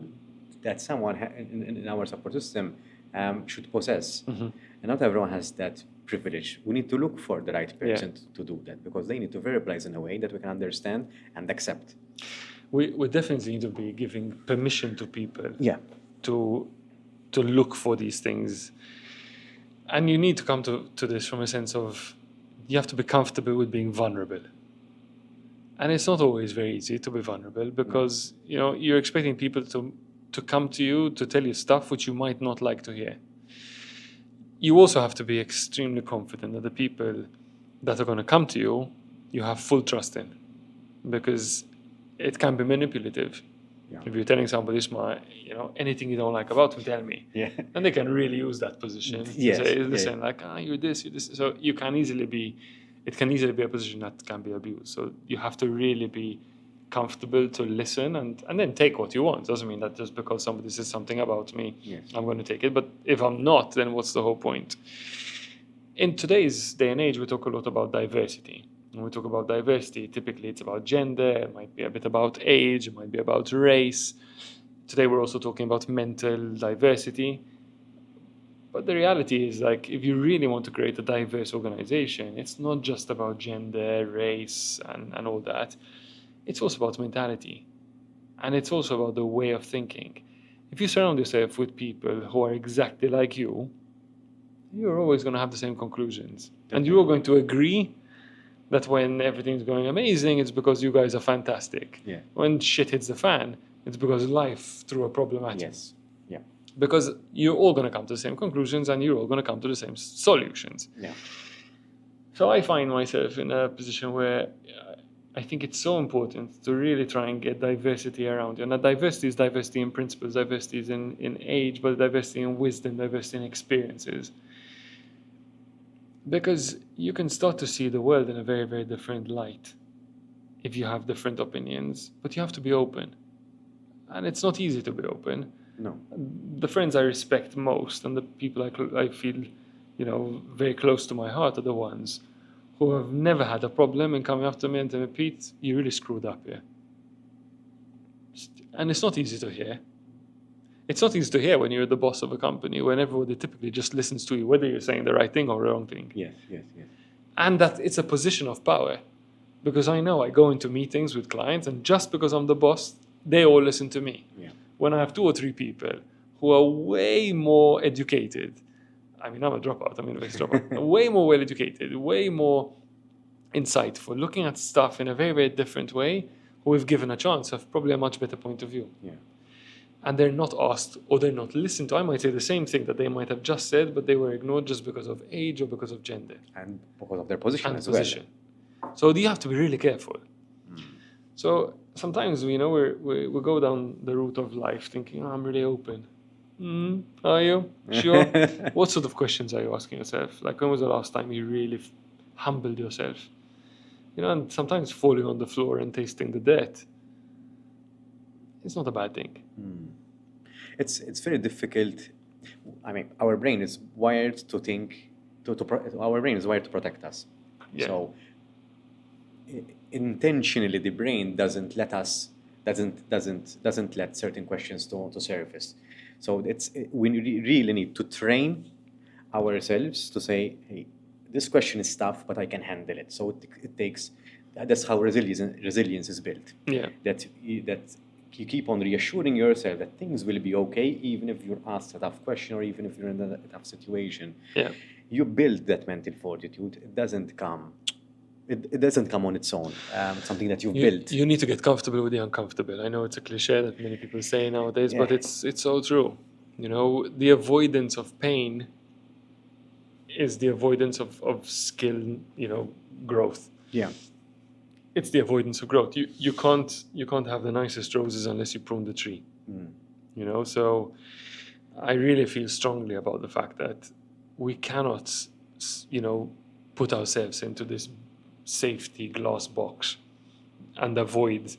that someone in our support system should possess. And not everyone has that privilege. We need to look for the right person to do that because they need to verbalize in a way that we can understand and accept. We definitely need to be giving permission to people Yeah. to look for these things. And you need to come to this from a sense of you have to be comfortable with being vulnerable. And it's not always very easy to be vulnerable because you're expecting people to come to you to tell you stuff which you might not like to hear. You also have to be extremely confident that the people that are going to come to you, you have full trust in, because it can be manipulative. Yeah. If you're telling somebody, anything you don't like about me, tell me. Yeah. And they can really use that position to Yes. say, listen, you're this, you're this. So it can easily be a position that can be abused. So you have to really be comfortable to listen and then take what you want. Doesn't mean that just because somebody says something about me, I'm going to take it. But if I'm not, then what's the whole point? In today's day and age, we talk a lot about diversity. When we talk about diversity, typically it's about gender, it might be a bit about age, it might be about race. Today we're also talking about mental diversity. But the reality is, if you really want to create a diverse organization, it's not just about gender, race, and all that. It's also about mentality. And it's also about the way of thinking. If you surround yourself with people who are exactly like you, you're always going to have the same conclusions. And you're going to agree that when everything's going amazing, it's because you guys are fantastic. Yeah. When shit hits the fan, it's because life threw a problem at you. Yes. Yeah. Because you're all going to come to the same conclusions and you're all going to come to the same solutions. Yeah. So I find myself in a position where I think it's so important to really try and get diversity around you. And that diversity is diversity in principles, diversity is in age, but diversity in wisdom, diversity in experiences. Because you can start to see the world in a very, very different light if you have different opinions, but you have to be open. And it's not easy to be open. No. The friends I respect most and the people I feel, very close to my heart are the ones who have never had a problem in coming up to me and telling me, Pete, you really screwed up here. And it's not easy to hear. It's not easy to hear when you're the boss of a company, when everybody typically just listens to you, whether you're saying the right thing or the wrong thing. Yes, yes, yes. And that it's a position of power. Because I know I go into meetings with clients, and just because I'm the boss, they all listen to me. Yeah. When I have 2 or 3 people who are way more educated, I'm a dropout, I'm an ex dropout, way more well educated, way more insightful, looking at stuff in a very, very different way, who, if given a chance, have probably a much better point of view. Yeah. And they're not asked or they're not listened to. I might say the same thing that they might have just said, but they were ignored just because of age or because of gender. And because of their position And as position. well. So you have to be really careful. So sometimes, we go down the route of life thinking, I'm really open. Are you? Sure. What sort of questions are you asking yourself? Like, when was the last time you really humbled yourself? And sometimes falling on the floor and tasting the dirt, it's not a bad thing. It's very difficult. Our brain is wired to think. Our brain is wired to protect us. Yeah. So intentionally, the brain doesn't let certain questions to surface. So we really need to train ourselves to say, hey, this question is tough, but I can handle it. So it takes. That's how resilience is built. Yeah. That you keep on reassuring yourself that things will be okay, even if you're asked a tough question or even if you're in a tough situation. Yeah. You build that mental fortitude. It doesn't come on its own. It's something that you've built. You need to get comfortable with the uncomfortable. I know it's a cliche that many people say nowadays, but it's so true. The avoidance of pain is the avoidance of skill, growth. Yeah. It's the avoidance of growth. You can't have the nicest roses unless you prune the tree. So I really feel strongly about the fact that we cannot, put ourselves into this safety glass box and avoid,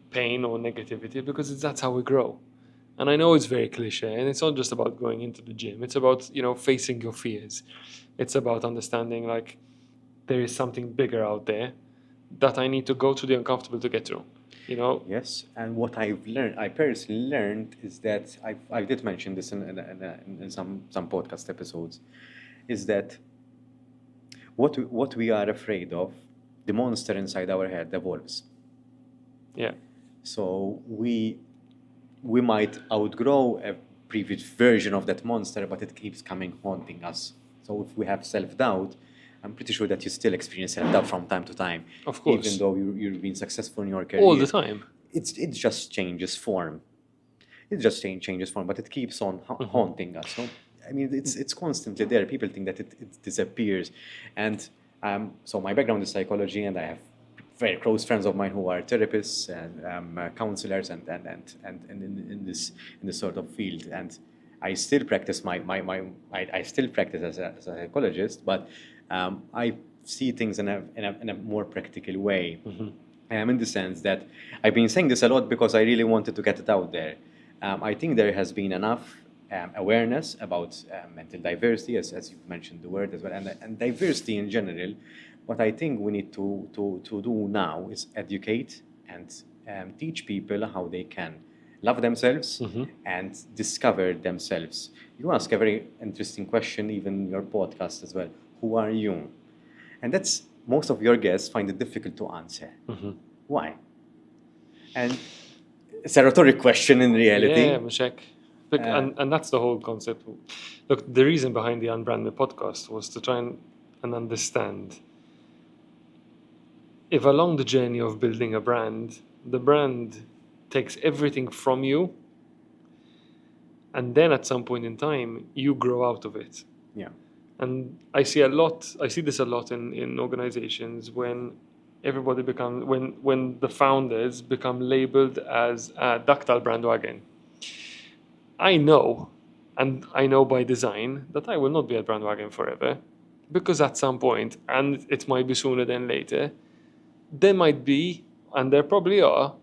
pain or negativity, because that's how we grow. And I know it's very cliche, and it's not just about going into the gym. It's about, facing your fears. It's about understanding, like, there is something bigger out there that I need to go through the uncomfortable to get through, Yes, and what I personally learned is that I did mention this in some podcast episodes, is that what we are afraid of, the monster inside our head evolves. Yeah. So we might outgrow a previous version of that monster, but it keeps coming haunting us. So if we have self-doubt, I'm pretty sure that you still experience self-doubt from time to time. Of course. Even though you've been successful in your career. All the time. It just changes form. It just changes form, but it keeps on haunting us. So, I mean, it's constantly there. People think that it disappears. And so my background is psychology, and I have very close friends of mine who are therapists and counselors and in this sort of field. And I still practice I still practice as a psychologist, but I see things in a more practical way. In the sense that I've been saying this a lot because I really wanted to get it out there. I think there has been enough awareness about mental diversity, as you've mentioned the word as well, and diversity in general. What I think we need to do now is educate and teach people how they can love themselves and discover themselves. You ask a very interesting question, even in your podcast as well. Who are you? And that's most of your guests find it difficult to answer. Why? And it's a rhetoric question in reality. Yeah, Mashek. Look, and that's the whole concept. Look, the reason behind the Unbranded podcast was to try and understand if along the journey of building a brand, the brand takes everything from you, and then at some point in time, you grow out of it. Yeah. And I see this a lot in organizations when everybody when the founders become labeled as a ductile bandwagon. I know by design that I will not be a bandwagon forever, because at some point, and it might be sooner than later, there might be, and there probably are,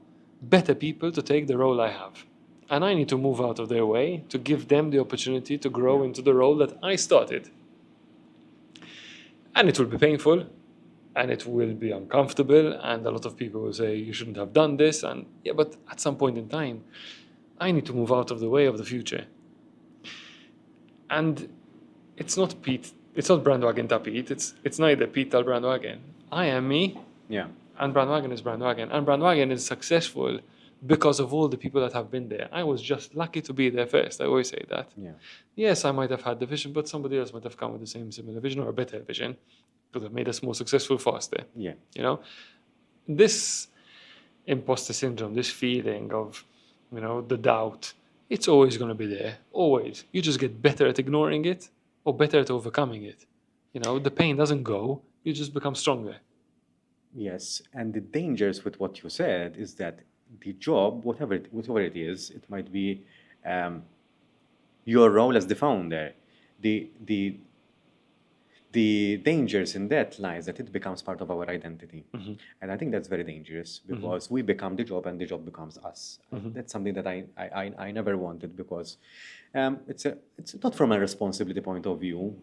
better people to take the role I have. And I need to move out of their way to give them the opportunity to grow into the role that I started. And it will be painful, and it will be uncomfortable, and a lot of people will say, you shouldn't have done this, and yeah, but at some point in time, I need to move out of the way of the future. And it's not bandwagon to Pete, it's neither Pete nor bandwagon. I am me, and bandwagon is bandwagon. And bandwagon is successful because of all the people that have been there. I was just lucky to be there first. I always say that. Yeah. Yes, I might have had the vision, but somebody else might have come with the similar vision or a better vision. Could have made us more successful faster. Yeah. This imposter syndrome, this feeling of, the doubt, it's always going to be there. Always. You just get better at ignoring it or better at overcoming it. The pain doesn't go. You just become stronger. Yes, and the dangers with what you said is that the job, whatever it is, it might be your role as the founder. The dangers in that lies that it becomes part of our identity. And I think that's very dangerous because we become the job and the job becomes us. That's something that I never wanted because it's not from a responsibility point of view.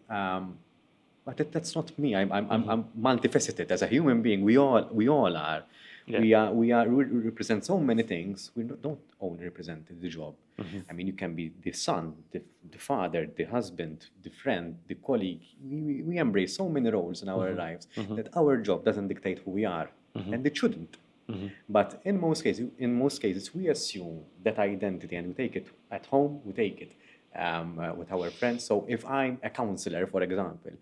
But that's not me. I'm multifaceted as a human being. We all are. Yeah. We represent so many things. We don't only represent the job. I mean, you can be the son, the father, the husband, the friend, the colleague. We embrace so many roles in our lives that our job doesn't dictate who we are, and it shouldn't. But in most cases, we assume that identity and we take it at home. We take it with our friends. So if I'm a counselor, for example.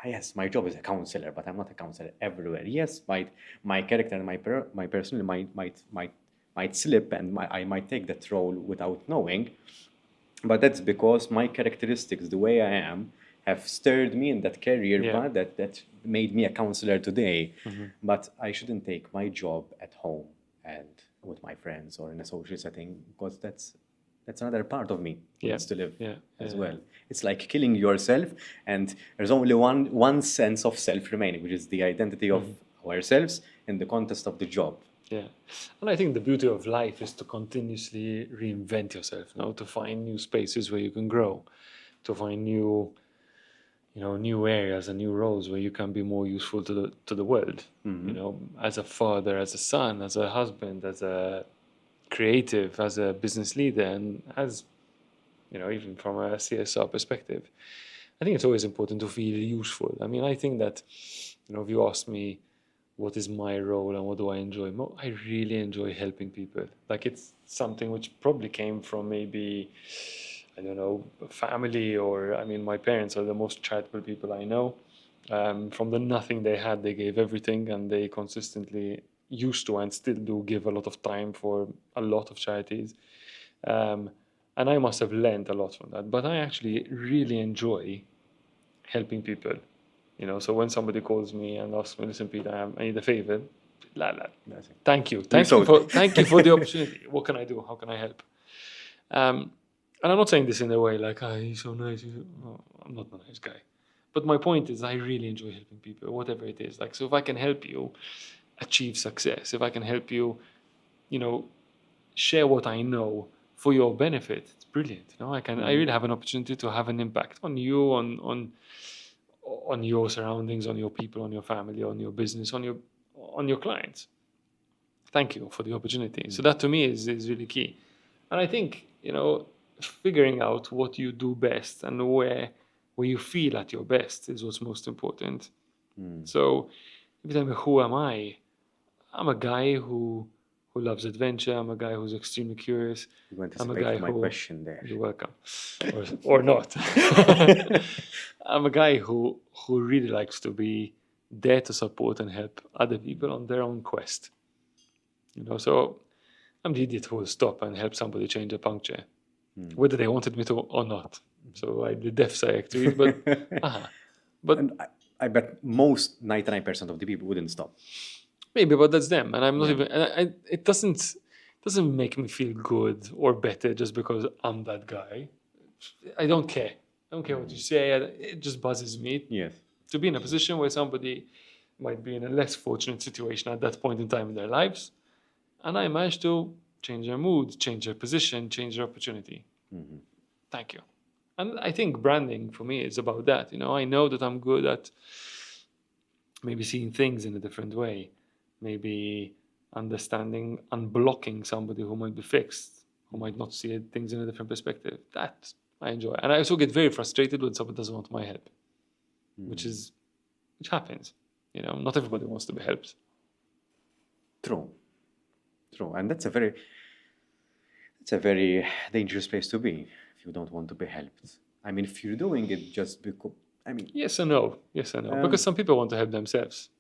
Yes, my job is a counselor, but I'm not a counselor everywhere. Yes, my character and my personality might slip, and I might take that role without knowing. But that's because my characteristics, the way I am, have stirred me in that career path that made me a counselor today. But I shouldn't take my job at home and with my friends or in a social setting because that's another part of me that's to live as well. It's like killing yourself, and there's only one sense of self remaining, which is the identity of ourselves in the context of the job. Yeah. And I think the beauty of life is to continuously reinvent yourself, to find new spaces where you can grow, to find new areas and new roles where you can be more useful to the world. As a father, as a son, as a husband, as a creative, as a business leader, and as even from a CSR perspective. I think it's always important to feel useful. I mean, I think that if you ask me what is my role and what do I enjoy more, I really enjoy helping people. Like, it's something which probably came from maybe, I don't know, family, or my parents are the most charitable people I know. From the nothing they had, they gave everything, and they consistently used to and still do give a lot of time for a lot of charities. And I must have learned a lot from that. But I actually really enjoy helping people. So when somebody calls me and asks me, listen, Peter, I need a favor. Thank you. Thank you for the opportunity. What can I do? How can I help? And I'm not saying this in a way like, he's so nice. I'm not a nice guy. But my point is, I really enjoy helping people, whatever it is. Like, so if I can help you achieve success, if I can help you, share what I know for your benefit, it's brilliant. I really have an opportunity to have an impact on you, on your surroundings, on your people, on your family, on your business, on your clients. Thank you for the opportunity. So that to me is really key. And I think, figuring out what you do best and where you feel at your best is what's most important. So if you tell me, who am I? I'm a guy who loves adventure. I'm a guy who's extremely curious. I'm a guy who... my question there. You're welcome. or not. I'm a guy who really likes to be there to support and help other people on their own quest. So I'm the idiot who will stop and help somebody change a puncture, whether they wanted me to or not. So I did deaf side to it, but and I bet most 99% of the people wouldn't stop. Maybe, but that's them, and I'm not even. And it doesn't make me feel good or better just because I'm that guy. I don't care. I don't care what you say. It just buzzes me. Yes. To be in a position where somebody might be in a less fortunate situation at that point in time in their lives, and I managed to change their mood, change their position, change their opportunity. Thank you. And I think branding for me is about that. I know that I'm good at maybe seeing things in a different way, maybe understanding, unblocking somebody who might be fixed, who might not see things in a different perspective. That I enjoy. And I also get very frustrated when someone doesn't want my help, which happens. Not everybody wants to be helped. True. And that's a very dangerous place to be if you don't want to be helped. I mean, if you're doing it just because, Yes and no. Because some people want to help themselves.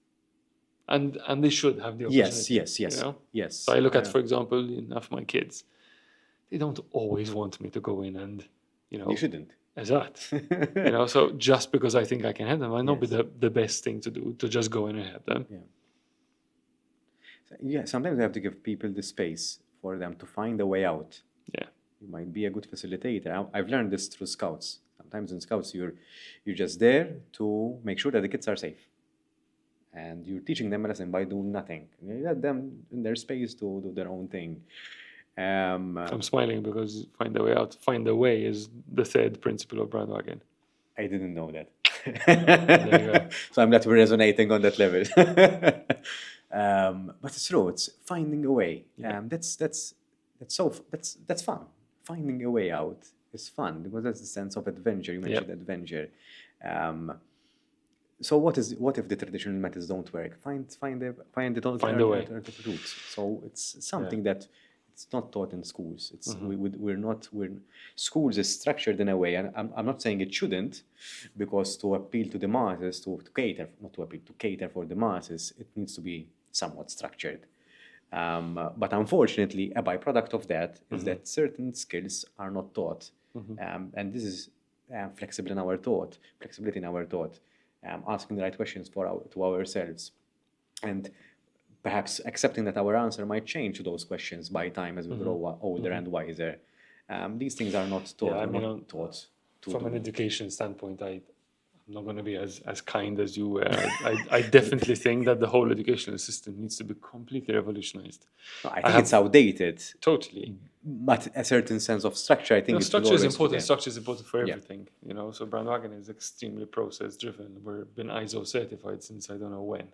And they should have the opportunity. Yes. So I look at, for example, enough my kids. They don't always want me to go in and, You shouldn't. Exactly. So just because I think I can help them might not be the best thing to do, to just go in and help them. Yeah, sometimes you have to give people the space for them to find a way out. Yeah. You might be a good facilitator. I've learned this through Scouts. Sometimes in Scouts, you're just there to make sure that the kids are safe. And you're teaching them a lesson by doing nothing. You let them in their space to do their own thing. I'm smiling because find a way out. Find a way is the third principle of BRND. I didn't know that. There you go. So I'm glad we're resonating on that level. But it's true. It's finding a way. That's fun. Finding a way out is fun because that's the sense of adventure. You mentioned adventure. So what if the traditional methods don't work? Find the alternative route. So it's something that it's not taught in schools. It's schools is structured in a way, and I'm not saying it shouldn't, because to appeal to the masses, to cater for the masses, it needs to be somewhat structured. But unfortunately, a byproduct of that is that certain skills are not taught, and this is flexibility in our thought. Asking the right questions to ourselves, and perhaps accepting that our answer might change to those questions by time as we grow older and wiser. These things are not taught. From an education standpoint, I'm I'm not going to be as kind as you were. I definitely think that the whole educational system needs to be completely revolutionized. No, I think it's outdated, Totally. but a certain sense of structure, I think it will Structure is always fit important. in. Structure is important for Yeah. everything, So BRND is extremely process driven. We've been ISO certified since I don't know when,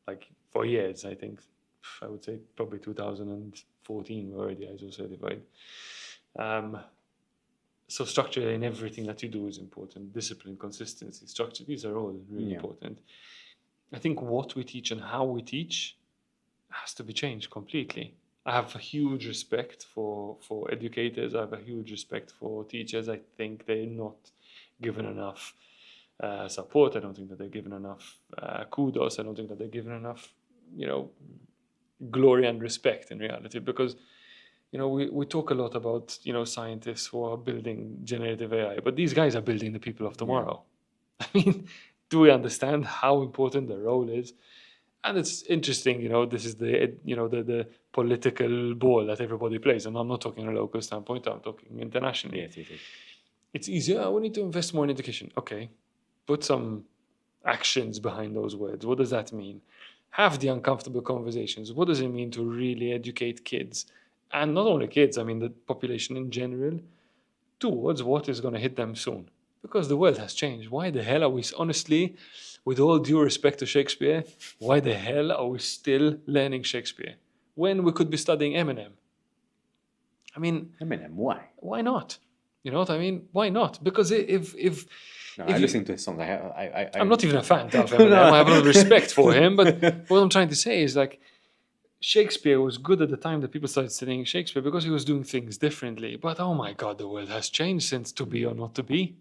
like for years. I think I would say probably 2014 we're already ISO certified. So structure in everything that you do is important. Discipline, consistency, structure, these are all really important. I think what we teach and how we teach has to be changed completely. I have a huge respect for educators. I have a huge respect for teachers. I think they're not given enough support. I don't think that they're given enough kudos. I don't think that they're given enough, glory and respect in reality, because we talk a lot about scientists who are building generative AI, but these guys are building the people of tomorrow. I mean, do we understand how important the role is? And it's interesting, this is the political ball that everybody plays, and I'm not talking on a local standpoint, I'm talking internationally. Yes, yes, yes. It's easier. We need to invest more in education. Okay, put some actions behind those words. What does that mean? Have the uncomfortable conversations. What does it mean to really educate kids? And not only kids, I mean the population in general, towards what is going to hit them soon. Because the world has changed. Why the hell are we, honestly, with all due respect to Shakespeare, why the hell are we still learning Shakespeare when we could be studying Eminem? I mean, Eminem, why? Why not? You know what I mean? Why not? Because No, I listen to his songs. I'm not even a fan of Eminem. No. I have a lot of respect for him, but what I'm trying to say is like Shakespeare was good at the time that people started studying Shakespeare because he was doing things differently. But oh my God, the world has changed since To Be or Not to Be.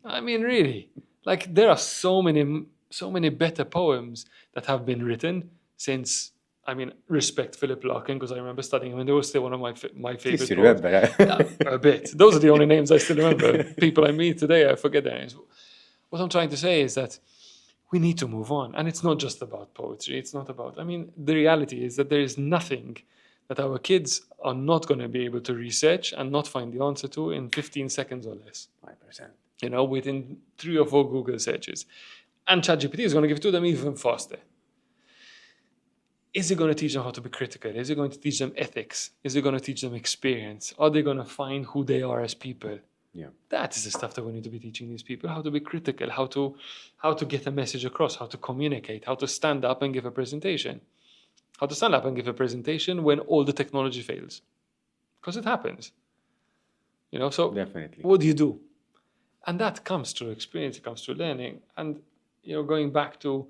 I mean, really, like there are so many better poems that have been written since. I mean, respect Philip Larkin because I remember studying him, and they were still one of my favorite You poets. remember? A bit. Those are the only names I still remember. People I meet today, I forget their names. What I'm trying to say is that we need to move on, and it's not just about poetry. It's not about. I mean, the reality is that there is nothing that our kids are not going to be able to research and not find the answer to in 15 seconds or less. 5%. Within 3 or 4 Google searches. And ChatGPT is going to give it to them even faster. Is it going to teach them how to be critical? Is it going to teach them ethics? Is it going to teach them experience? Are they going to find who they are as people? Yeah. That is the stuff that we need to be teaching these people, how to be critical, how to get a message across, how to communicate, how to stand up and give a presentation. How to stand up and give a presentation when all the technology fails. Because it happens. So Definitely. what do you do? And that comes through experience, it comes through learning. And, going back to,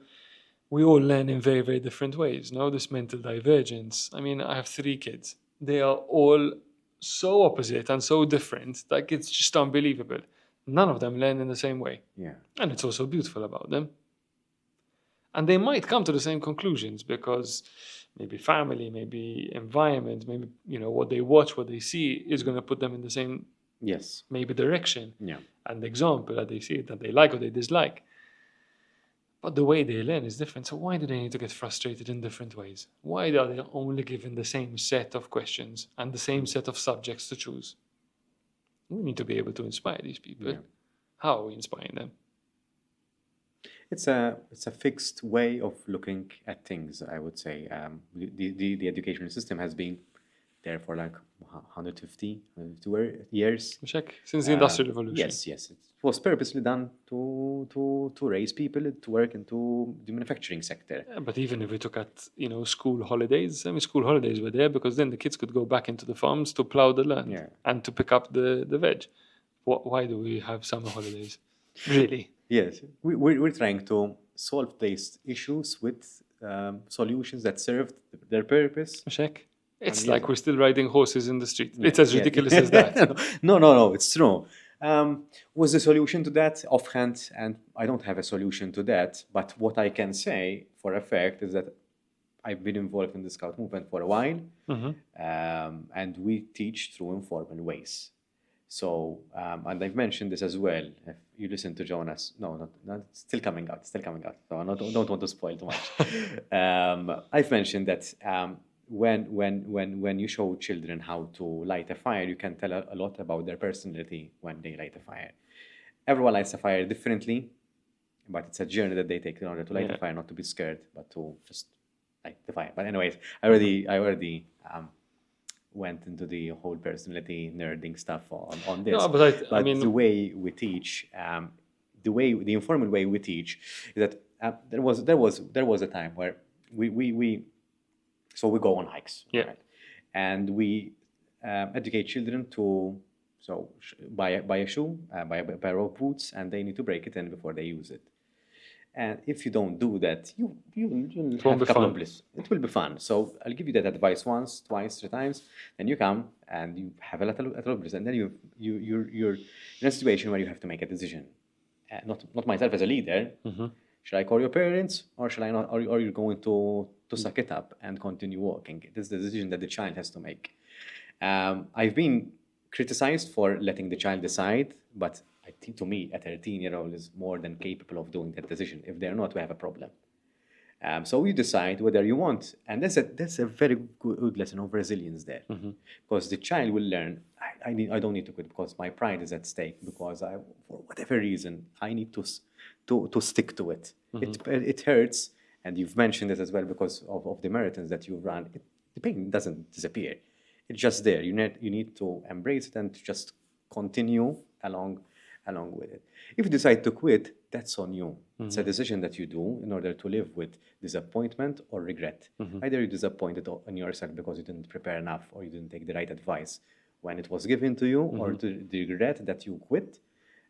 we all learn in very, very different ways. This mental divergence. I mean, I have 3 kids. They are all so opposite and so different, like it's just unbelievable. None of them learn in the same way. Yeah. And it's also beautiful about them. And they might come to the same conclusions because maybe family, maybe environment, maybe, what they watch, what they see is going to put them in the same maybe direction. Yeah. And example that they see, that they like or they dislike. But the way they learn is different. So why do they need to get frustrated in different ways? Why are they only given the same set of questions and the same set of subjects to choose? We need to be able to inspire these people. Yeah. How are we inspiring them? It's a fixed way of looking at things, I would say. The educational system has been there for like 150 years. Check. Since the Industrial Revolution. Yes. It was purposely done to raise people to work into the manufacturing sector. Yeah, but even if we took at school holidays, school holidays were there because then the kids could go back into the farms to plow the land and to pick up the veg. Why do we have summer holidays? Really? Yes, we're trying to solve these issues with solutions that serve their purpose. Check. It's like we're still riding horses in the street. It's as ridiculous as that. No, it's true. Was the solution to that offhand? And I don't have a solution to that. But what I can say for a fact is that I've been involved in the Scout movement for a while. And we teach through informal ways. So, and I've mentioned this as well. If you listen to Jonas, no, not it's still coming out. So I don't want to spoil too much. I've mentioned that when you show children how to light a fire, you can tell a lot about their personality when they light a fire. everyone lights a fire differently, but it's a journey that they take in order to light Yeah. the fire, not to be scared, but to just light the fire. But anyways, I already went into the whole personality nerding stuff on this. No, but I mean, the way we teach, the informal way we teach is that there was a time where we so we go on hikes, Yeah. right? And we educate children to buy a shoe, buy a pair of boots, and they need to break it in before they use it. And if you don't do that, you'll won't have be a couple of fun. bliss. It will be fun. So I'll give you that advice once, twice, 3 times. Then you come and you have a little bliss, and then you're in a situation where you have to make a decision. Not myself as a leader. Should I call your parents, or should I not? Or you're going to suck it up and continue walking? It is the decision that the child has to make. I've been criticized for letting the child decide, but I think to me, a 13-year-old is more than capable of doing that decision. If they're not, we have a problem. So you decide whether you want, and that's a very good lesson of resilience there, because the child will learn. I don't need to quit because my pride is at stake. Because for whatever reason, I need to stick to it. It hurts, and you've mentioned it as well because of the marathons that you've run. The pain doesn't disappear. It's just there. You need to embrace it and to just continue along with it. If you decide to quit, that's on you. It's a decision that you do in order to live with disappointment or regret. Either you're disappointed in yourself because you didn't prepare enough or you didn't take the right advice when it was given to you, or to the regret that you quit,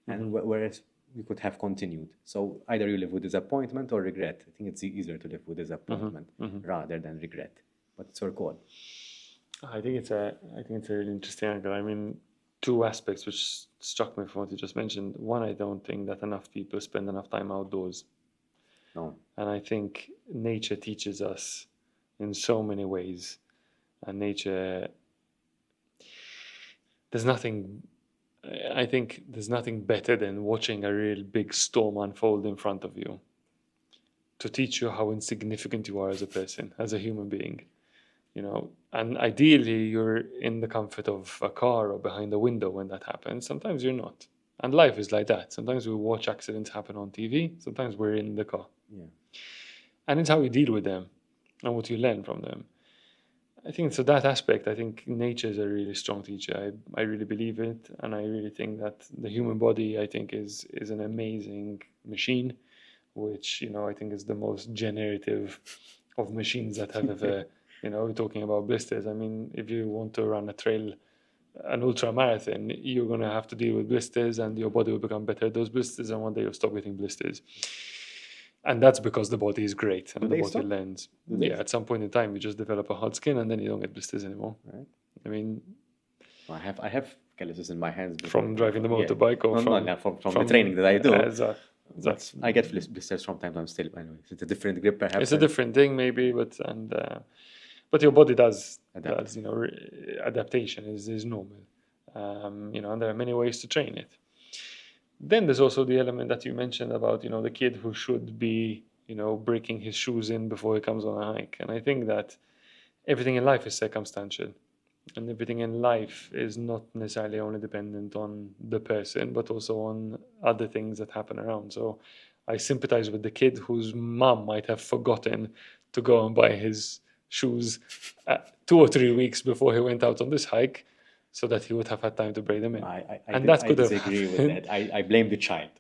and whereas you could have continued. So either you live with disappointment or regret. I think it's easier to live with disappointment rather than regret. But it's your call. I think it's a really interesting angle. I mean, two aspects which struck me from what you just mentioned. One, I don't think that enough people spend enough time outdoors. No. And I think nature teaches us in so many ways. And nature, I think there's nothing better than watching a real big storm unfold in front of you to teach you how insignificant you are as a person, as a human being. And ideally you're in the comfort of a car or behind a window when that happens. Sometimes you're not. And life is like that. Sometimes we watch accidents happen on TV. Sometimes we're in the car. Yeah. And it's how you deal with them and what you learn from them. I think so that aspect, I think nature is a really strong teacher. I really believe it. And I really think that the human body, I think, is an amazing machine, which, I think is the most generative of machines that have ever, we're talking about blisters. I mean, if you want to run an ultra marathon, you're going to have to deal with blisters, and your body will become better at those blisters, and one day you'll stop getting blisters. And that's because the body is great and the body learns. Yeah, at some point in time, you just develop a hard skin, and then you don't get blisters anymore. Right. I mean, I have calluses in my hands from driving the motorbike, or from the training that I do. Exactly. I get blisters from time to time still. Anyway, it's a different grip, perhaps. It's a different thing, maybe, but your body does Adapt. adaptation is normal. And there are many ways to train it. Then there's also the element that you mentioned about, the kid who should be, breaking his shoes in before he comes on a hike. And I think that everything in life is circumstantial. And everything in life is not necessarily only dependent on the person, but also on other things that happen around. So I sympathize with the kid whose mom might have forgotten to go and buy his shoes 2 or 3 weeks before he went out on this hike, so that he would have had time to break them in. I disagree with that. I blame the child.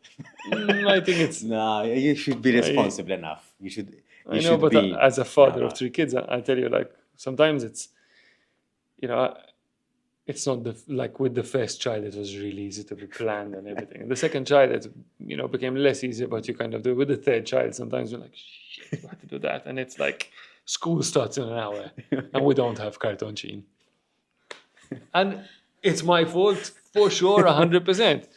I think it's... No, you should be responsible enough. You should. I know, but as a father of 3 kids, I tell you, sometimes it's, it's not like with the first child, it was really easy to be planned and everything. The second child, it became less easy, but you kind of do it. With the third child, sometimes you're like, shit, you have to do that. And it's like, school starts in an hour and we don't have carton sheen. And it's my fault for sure, 100%.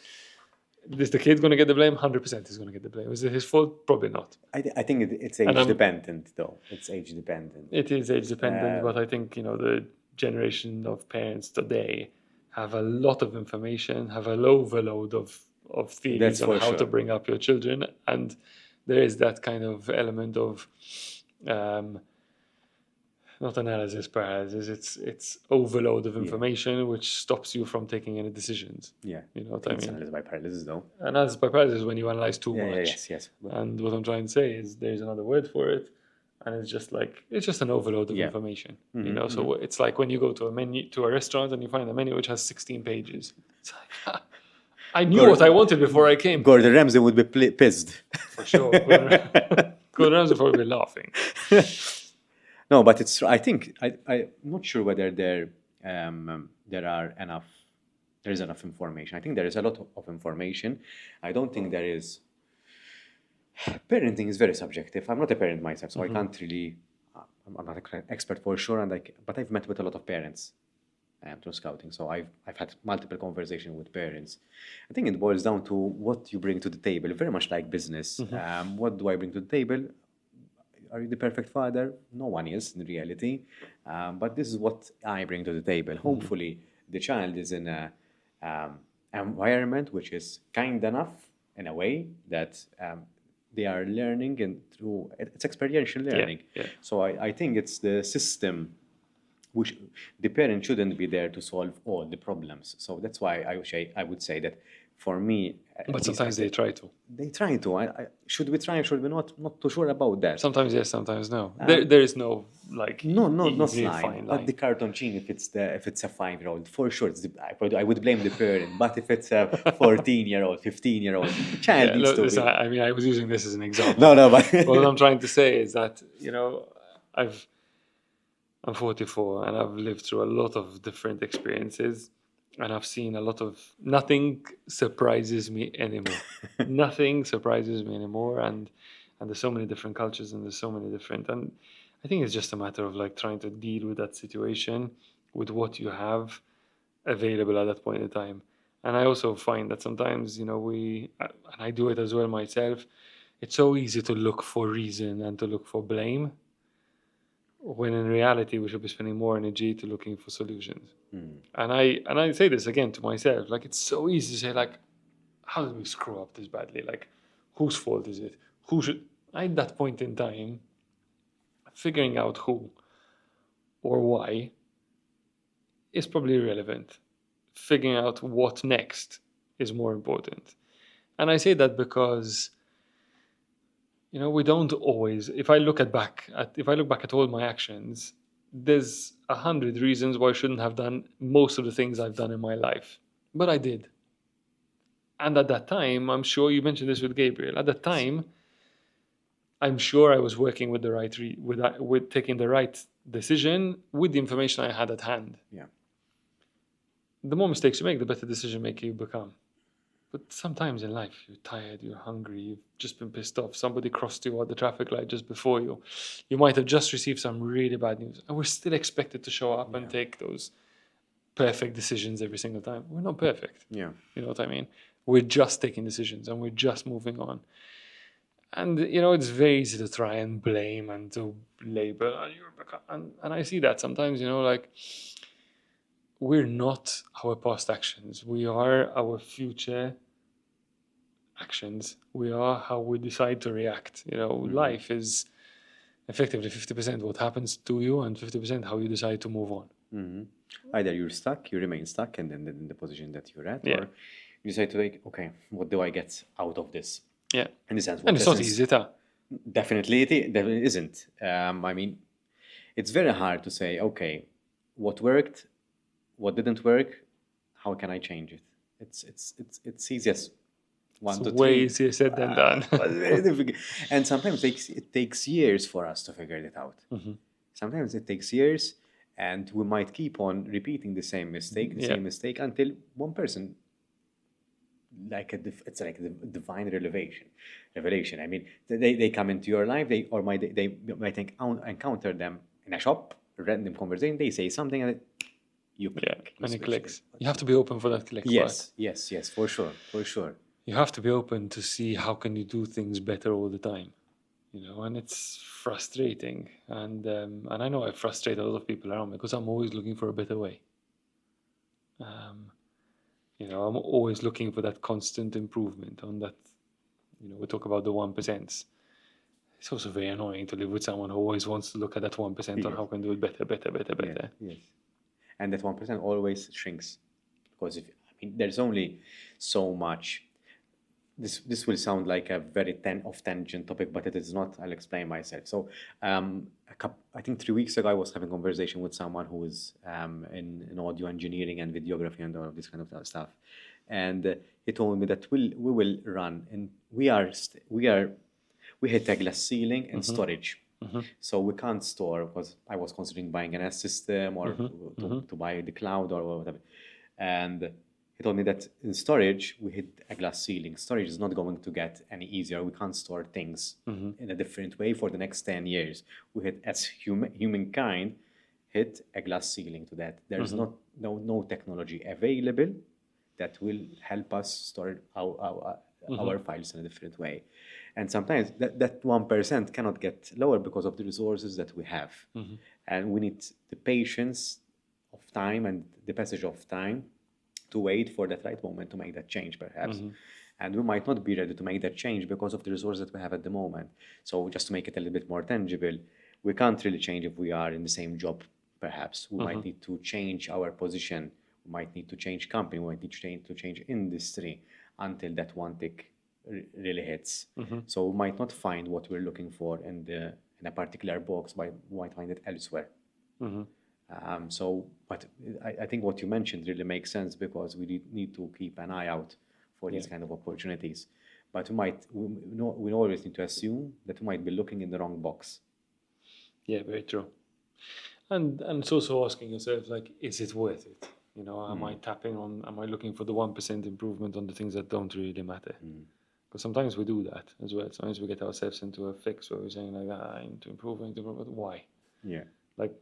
Is the kid going to get the blame? 100% he's going to get the blame. Is it his fault? Probably not. I think it's age dependent, though. It's age dependent. It is age dependent, but I think, the generation of parents today have a lot of information, have an overload of theories on how to bring up your children. And there is that kind of element of not analysis paralysis. It's overload of information which stops you from taking any decisions. Yeah. You know what I It's mean? analysis by paralysis, though. Analysis by paralysis is when you analyze too much. Yes. And what I'm trying to say is there's another word for it, and it's just an overload of information. You know, so it's like when you go to a restaurant and you find a menu which has 16 pages. It's like, I knew what I wanted before I came. Gordon Ramsay would be pissed. For sure. Gordon Ramsay would probably be laughing. No, but it's. I think I'm not sure whether there are enough. There is enough information. I think there is a lot of information. I don't think there is. Parenting is very subjective. I'm not a parent myself, so I can't really. I'm not an expert for sure, but I've met with a lot of parents through scouting. So I've had multiple conversations with parents. I think it boils down to what you bring to the table. Very much like business. What do I bring to the table? Are you the perfect father? No one is in reality. But this is what I bring to the table. Hopefully, the child is in a environment which is kind enough in a way that they are learning, and through it's experiential learning. So I think it's the system which the parent shouldn't be there to solve all the problems. So that's why I would say that for me. But sometimes they try to. They try to. Should we try? Should we not? Not too sure about that. Sometimes yes, sometimes no. There is no like not easy line. fine But line. the cartoon gene, if it's a 5-year-old, for sure, I would blame the parent. But if it's a 14-year-old, 15-year-old, child needs to Listen, be. I mean, I was using this as an example. No, but What I'm trying to say is that, you know, I'm 44 and I've lived through a lot of different experiences, and I've seen a lot of nothing surprises me anymore. Nothing surprises me anymore, and there's so many different cultures and there's so many different, and I think it's just a matter of like trying to deal with that situation with what you have available at that point in time. And I also find that sometimes, you know, and I do it as well myself, it's so easy to look for reason and to look for blame, when in reality we should be spending more energy to looking for solutions. And I say this again to myself, like it's so easy to say like, how did we screw up this badly? Like, whose fault is it? Who should? At that point in time, figuring out who or why is probably irrelevant. Figuring out what next is more important. And I say that because, you know, we don't always. If I look back at all my actions, there's 100 reasons why I shouldn't have done most of the things I've done in my life, but I did. And at that time, I'm sure you mentioned this with Gabriel. At that time, I'm sure I was working with the right with taking the right decision with the information I had at hand. Yeah. The more mistakes you make, the better decision maker you become. But sometimes in life, you're tired, you're hungry, you've just been pissed off, somebody crossed you at the traffic light just before you. You might have just received some really bad news, and we're still expected to show up and take those perfect decisions every single time. We're not perfect. Yeah. You know what I mean? We're just taking decisions and we're just moving on. And, you know, it's very easy to try and blame and to label. And I see that sometimes, you know, like, we're not our past actions. We are our future actions. We are how we decide to react. You know, life is effectively 50% what happens to you and 50% how you decide to move on. Either you're stuck, you remain stuck, and then in the position that you're at, or you decide to like, okay, what do I get out of this? Yeah. In the sense, and it's not easy, Definitely, it isn't. I mean, it's very hard to say, okay, what worked, what didn't work, how can I change it? It's easiest. It's way easier said than done. But very difficult. And sometimes it takes years for us to figure it out. Sometimes it takes years, and we might keep on repeating the same mistake until one person, it's like the divine revelation. I mean, they come into your life, they might encounter them in a shop, random conversation, they say something, and you click. And it clicks. You have to be open for that click. Yes, for sure. You have to be open to see how can you do things better all the time, you know, and it's frustrating. And I know I frustrate a lot of people around me because I'm always looking for a better way. You know, I'm always looking for that constant improvement on that. You know, we talk about the 1%. It's also very annoying to live with someone who always wants to look at that 1% on Yes. how can do it better. Yes. And that 1% always shrinks because there's only so much. This will sound like a very tangent topic, but it is not. I'll explain myself. So, I think 3 weeks ago, I was having a conversation with someone who is in audio engineering and videography and all of this kind of stuff, and he told me that we will run, and we hit a glass ceiling in storage. So we can't store, because I was considering buying an S system or to buy the cloud or whatever. And he told me that in storage, we hit a glass ceiling. Storage is not going to get any easier. We can't store things in a different way for the next 10 years. We hit, as humankind, hit a glass ceiling to that. There's no technology available that will help us store our files in a different way. And sometimes that 1% cannot get lower because of the resources that we have. And we need the patience of time and the passage of time to wait for that right moment to make that change, perhaps. And we might not be ready to make that change because of the resources that we have at the moment. So just to make it a little bit more tangible, we can't really change if we are in the same job, perhaps. We might need to change our position. We might need to change company. We might need to change industry until that one tick really hits. So we might not find what we're looking for in a particular box, but we might find it elsewhere. But I think what you mentioned really makes sense, because we need to keep an eye out for these kind of opportunities. But we always need to assume that we might be looking in the wrong box. Yeah, very true. And it's also asking yourself, like, is it worth it? Am I looking for the 1% improvement on the things that don't really matter? Because sometimes we do that as well. Sometimes we get ourselves into a fix where we're saying, like, I need to improve, but why? Yeah. Like,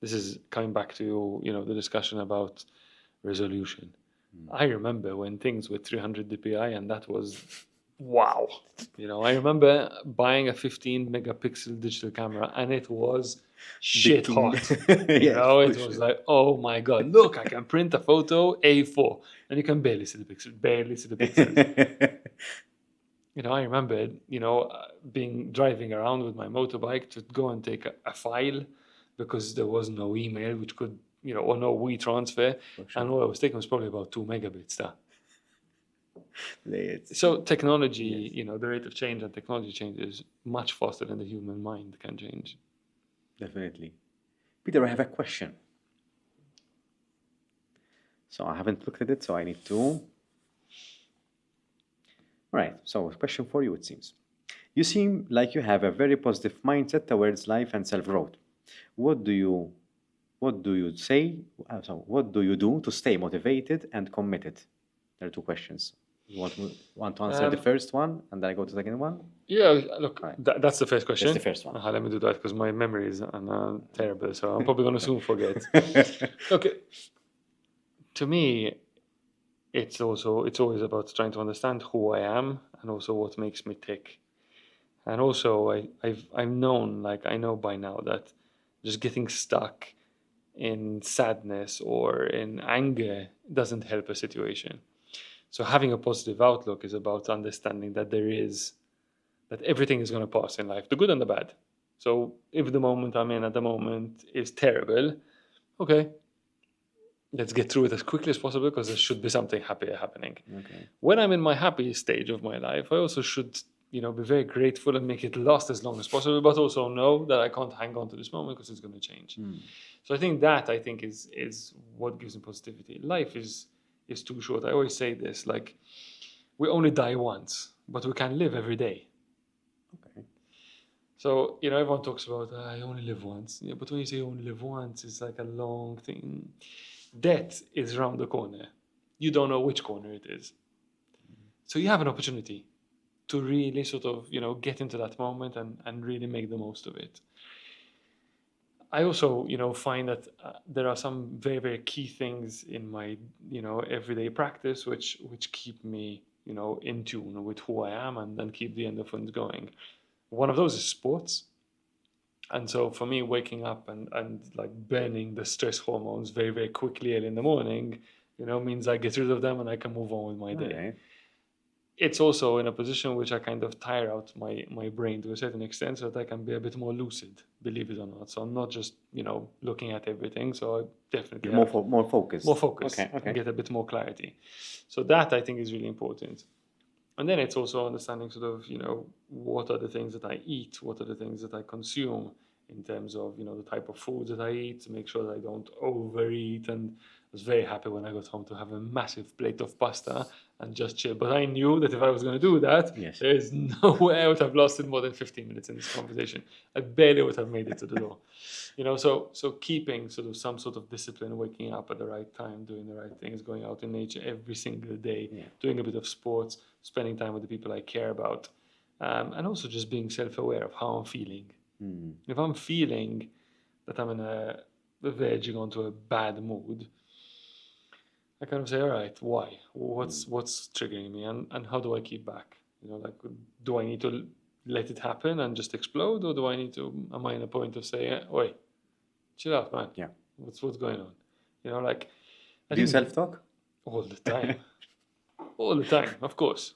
this is coming back to, the discussion about resolution. I remember when things were 300 dpi, and that was, wow. I remember buying a 15 megapixel digital camera, and it was shit hot. It was like, oh my God, look, I can print a photo A4, and you can barely see the pixels. I remember, driving around with my motorbike to go and take a file, because there was no email which could, or no WeTransfer, and all I was taking was probably about 2 megabits there. So technology, the rate of change and technology change is much faster than the human mind can change. Definitely. Peter, I have a question. So I haven't looked at it, so I need to. All right, so a question for you, it seems. You seem like you have a very positive mindset towards life and self-growth. What do you say? What do you do to stay motivated and committed? There are two questions. You want to answer the first one, and then I go to the second one? Yeah, look, that's the first question. That's the first one. Let me do that, because my memories are terrible, so I'm probably going to soon forget. Okay. To me, it's always about trying to understand who I am and also what makes me tick. And also, I've known, like, I know by now that just getting stuck in sadness or in anger doesn't help a situation. So having a positive outlook is about understanding that that everything is going to pass in life, the good and the bad. So if the moment I'm in at the moment is terrible, okay, let's get through it as quickly as possible, because there should be something happier happening. Okay. When I'm in my happy stage of my life, I also should, be very grateful and make it last as long as possible, but also know that I can't hang on to this moment because it's going to change. So I think is what gives me positivity. Life is too short. I always say this, like, we only die once, but we can live every day. Okay. So, everyone talks about, I only live once. Yeah, but when you say only live once, it's like a long thing. Death is around the corner. You don't know which corner it is. So you have an opportunity to really sort of, get into that moment and really make the most of it. I also, find that there are some very, very key things in my, everyday practice which keep me, in tune with who I am and keep the endorphins going. One of those is sports. And so for me, waking up and like burning the stress hormones very, very quickly early in the morning, means I get rid of them and I can move on with my day. Okay. it's also in a position which I kind of tire out my brain to a certain extent, so that I can be a bit more lucid, believe it or not. So I'm not just, looking at everything. So I definitely More, have more focused. more focus Okay. and get a bit more clarity. So that I think is really important. And then it's also understanding sort of, what are the things that I eat, what are the things that I consume in terms of, the type of foods that I eat, to make sure that I don't overeat. And I was very happy when I got home to have a massive plate of pasta and just chill. But I knew that if I was going to do that, Yes. there is no way I would have lasted more than 15 minutes in this conversation. I barely would have made it to the door. So keeping sort of some sort of discipline, waking up at the right time, doing the right things, going out in nature every single day, doing a bit of sports, spending time with the people I care about, and also just being self-aware of how I'm feeling. If I'm feeling that I'm verging onto a bad mood, I kind of say, all right, why? What's triggering me, and how do I keep back? Do I need to let it happen and just explode, or do I need to? Am I in a point of saying, "Oi, chill out, man. Yeah. What's going on?" I Do you think self-talk? all the time, all the time, of course.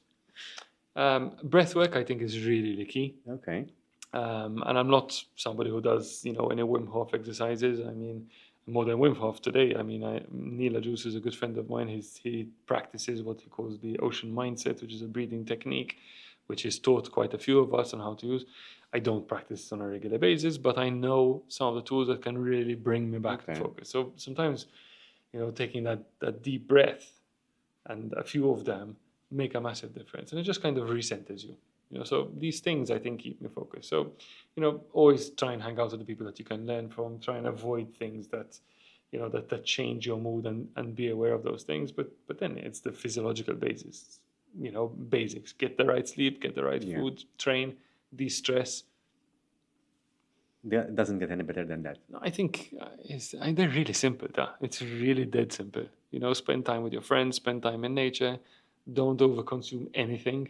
Breath work, I think, is really, really key. Okay. And I'm not somebody who does, any Wim Hof exercises. I mean, more than Wim Hof today. I mean, Neela Juice is a good friend of mine. He practices what he calls the ocean mindset, which is a breathing technique, which is taught quite a few of us on how to use. I don't practice it on a regular basis, but I know some of the tools that can really bring me back to focus. So sometimes, taking that deep breath and a few of them make a massive difference, and it just kind of recenters you. So these things I think keep me focused. So, always try and hang out with the people that you can learn from. Try and avoid things that, that change your mood, and be aware of those things. But then it's the physiological basis, basics. Get the right sleep, get the right food, train, de-stress. It doesn't get any better than that. No, I think they're really simple. It's really dead simple. Spend time with your friends, spend time in nature. Don't overconsume anything.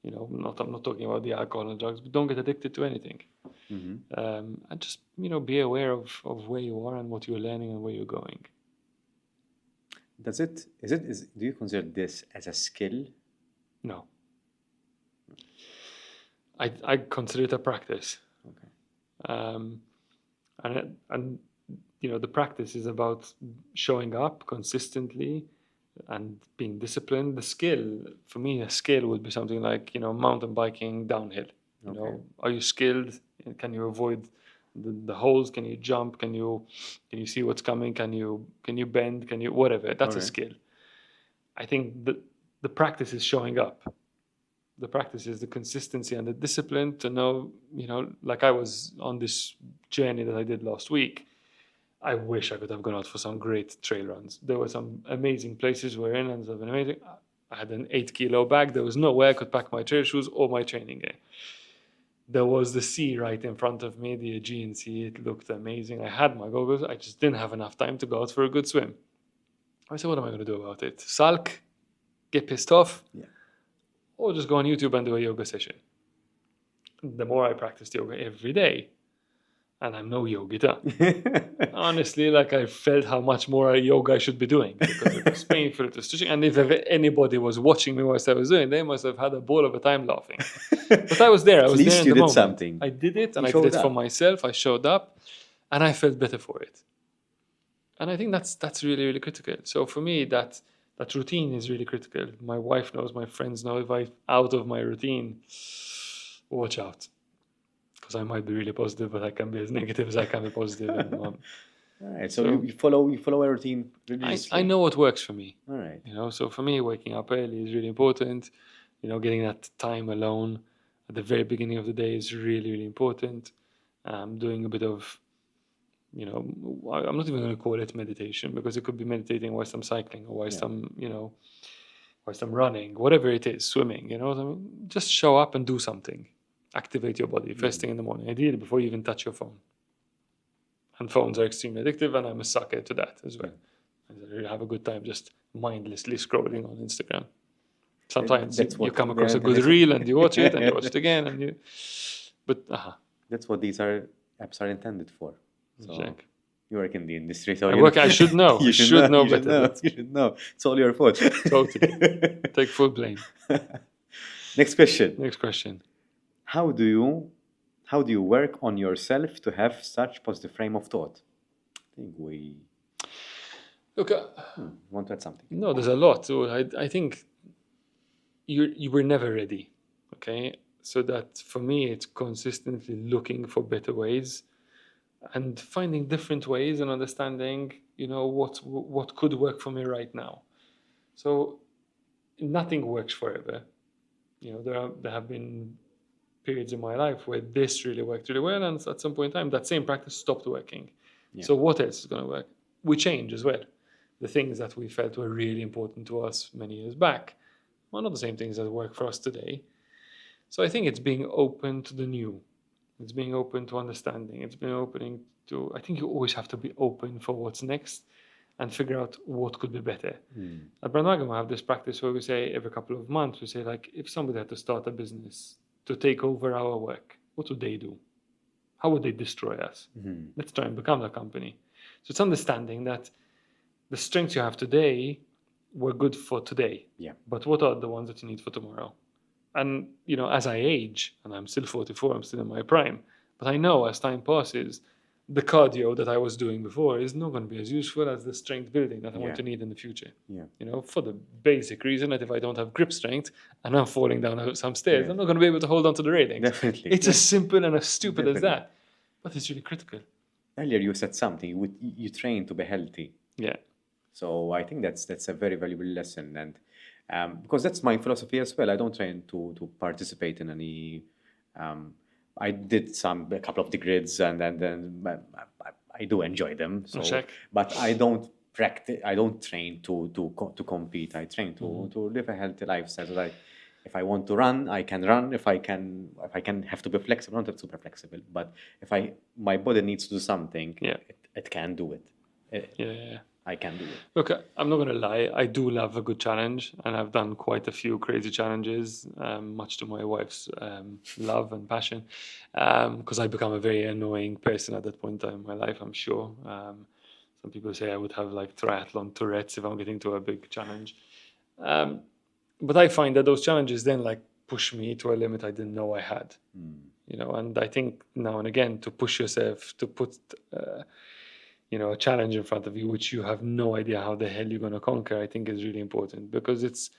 I'm not talking about the alcohol and drugs, but don't get addicted to anything. And just, be aware of where you are and what you're learning and where you're going. Do you consider this as a skill? No. I consider it a practice. Okay. And the practice is about showing up consistently and being disciplined. The skill, for me, a skill would be something like, mountain biking downhill. Are you skilled? Can you avoid the holes? Can you jump? Can you see what's coming? Can you bend? Can you whatever? That's a skill. I think the practice is showing up. The practice is the consistency and the discipline to know, like I was on this journey that I did last week. I wish I could have gone out for some great trail runs. There were some amazing places we're in, and it's been amazing. I had an 8-kilo bag. There was no way I could pack my trail shoes or my training gear. There was the sea right in front of me, the Aegean Sea. It looked amazing. I had my goggles. I just didn't have enough time to go out for a good swim. I said, what am I going to do about it? Sulk? Get pissed off? Yeah. Or just go on YouTube and do a yoga session. The more I practiced yoga every day, and I'm no yogita. Honestly, I felt how much more yoga I should be doing, because it was painful, it was stretching. And if anybody was watching me whilst I was doing, they must have had a ball of a time laughing. But I was there. I was there in the moment. Something. I did it, and I did it for myself. I showed up, and I felt better for it. And I think that's really, really critical. So for me, that routine is really critical. My wife knows, my friends know. If I'm out of my routine, watch out. Because I might be really positive, but I can be as negative as I can be positive. All right. So you follow a routine religiously. I know what works for me. All right. So for me, waking up early is really important. Getting that time alone at the very beginning of the day is really, really important. Doing a bit of, I'm not even going to call it meditation, because it could be meditating whilst I'm cycling, or whilst I'm, whilst I'm running, whatever it is, swimming. Just show up and do something. Activate your body first thing in the morning, ideally before you even touch your phone. And phones are extremely addictive, and I'm a sucker to that as well. I really have a good time just mindlessly scrolling on Instagram. Sometimes you come across a good reel and you watch it and you watch it again, but that's what these apps are intended for. So. You work in the industry, so I should know. you I should know better. But You should know. It's all your fault. totally. Take full blame. Next question. Next question. How do you work on yourself to have such positive frame of thought? I think we Look, want to add something. no, there's a lot. So I think you were never ready. Okay, so that for me, it's consistently looking for better ways and finding different ways and understanding, what could work for me right now. So nothing works forever. There have been periods in my life where this really worked really well, and at some point in time, that same practice stopped working. Yeah. So what else is going to work? We change as well. The things that we felt were really important to us many years back are not the same things that work for us today. So I think it's being open to the new. It's being open to understanding. It's being opening to. I think you always have to be open for what's next and figure out what could be better. At BRND WGN, we have this practice where we say every couple of months, we say, like, if somebody had to start a business to take over our work, what would they do? How would they destroy us? Let's try and become that company. So it's understanding that the strengths you have today were good for today. Yeah. But what are the ones that you need for tomorrow? And, as I age, and I'm still 44, I'm still in my prime, but I know as time passes, the cardio that I was doing before is not going to be as useful as the strength building that I want to need in the future. Yeah. For the basic reason that if I don't have grip strength and I'm falling down some stairs, I'm not going to be able to hold on to the railings. Definitely. It's as simple and as stupid as that, but it's really critical. Earlier you said something. You train to be healthy. Yeah. So I think that's a very valuable lesson, and because that's my philosophy as well. I don't train to participate in any. I did a couple of the grids, and then I do enjoy them. So, Check. but I don't practice. I don't train to compete. I train to live a healthy lifestyle. So that if I want to run, I can run. If I can have to be flexible, not super flexible. But if my body needs to do something, it can do it. Yeah. I can do it. Look, I'm not going to lie. I do love a good challenge, and I've done quite a few crazy challenges, much to my wife's love and passion, because I become a very annoying person at that point in time in my life, I'm sure. Some people say I would have like triathlon Tourette's if I'm getting to a big challenge. But I find that those challenges then like push me to a limit I didn't know I had. And I think now and again to push yourself, to put a challenge in front of you, which you have no idea how the hell you're going to conquer, I think is really important, because it's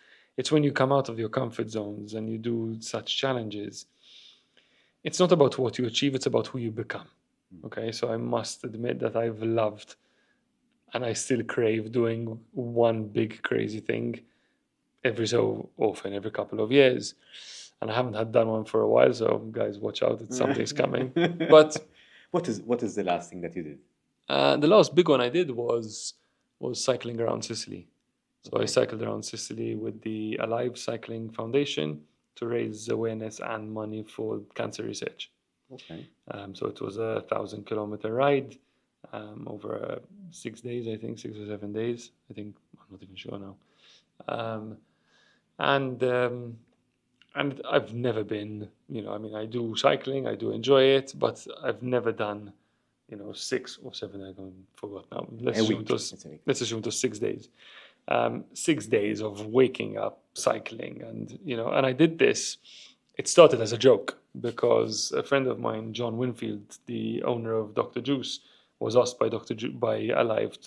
when you come out of your comfort zones and you do such challenges, it's not about what you achieve, it's about who you become. Okay, so I must admit that I've loved and I still crave doing one big crazy thing every so often, every couple of years. And I haven't had done one for a while, so guys, watch out, something's coming. But what is the last thing that you did? The last big one I did was cycling around Sicily. So I cycled around Sicily with the Alive Cycling Foundation to raise awareness and money for cancer research. Okay. So it was a 1,000-kilometer ride over 6 days, I think, 6 or 7 days. I think, I'm not even sure now. And I've never been, I do cycling, I do enjoy it, but I've never done 6 or 7, I forgot now. Let's assume it was 6 days. 6 days of waking up, cycling, and I did this. It started as a joke because a friend of mine, John Winfield, the owner of Dr. Juice, was asked by Alive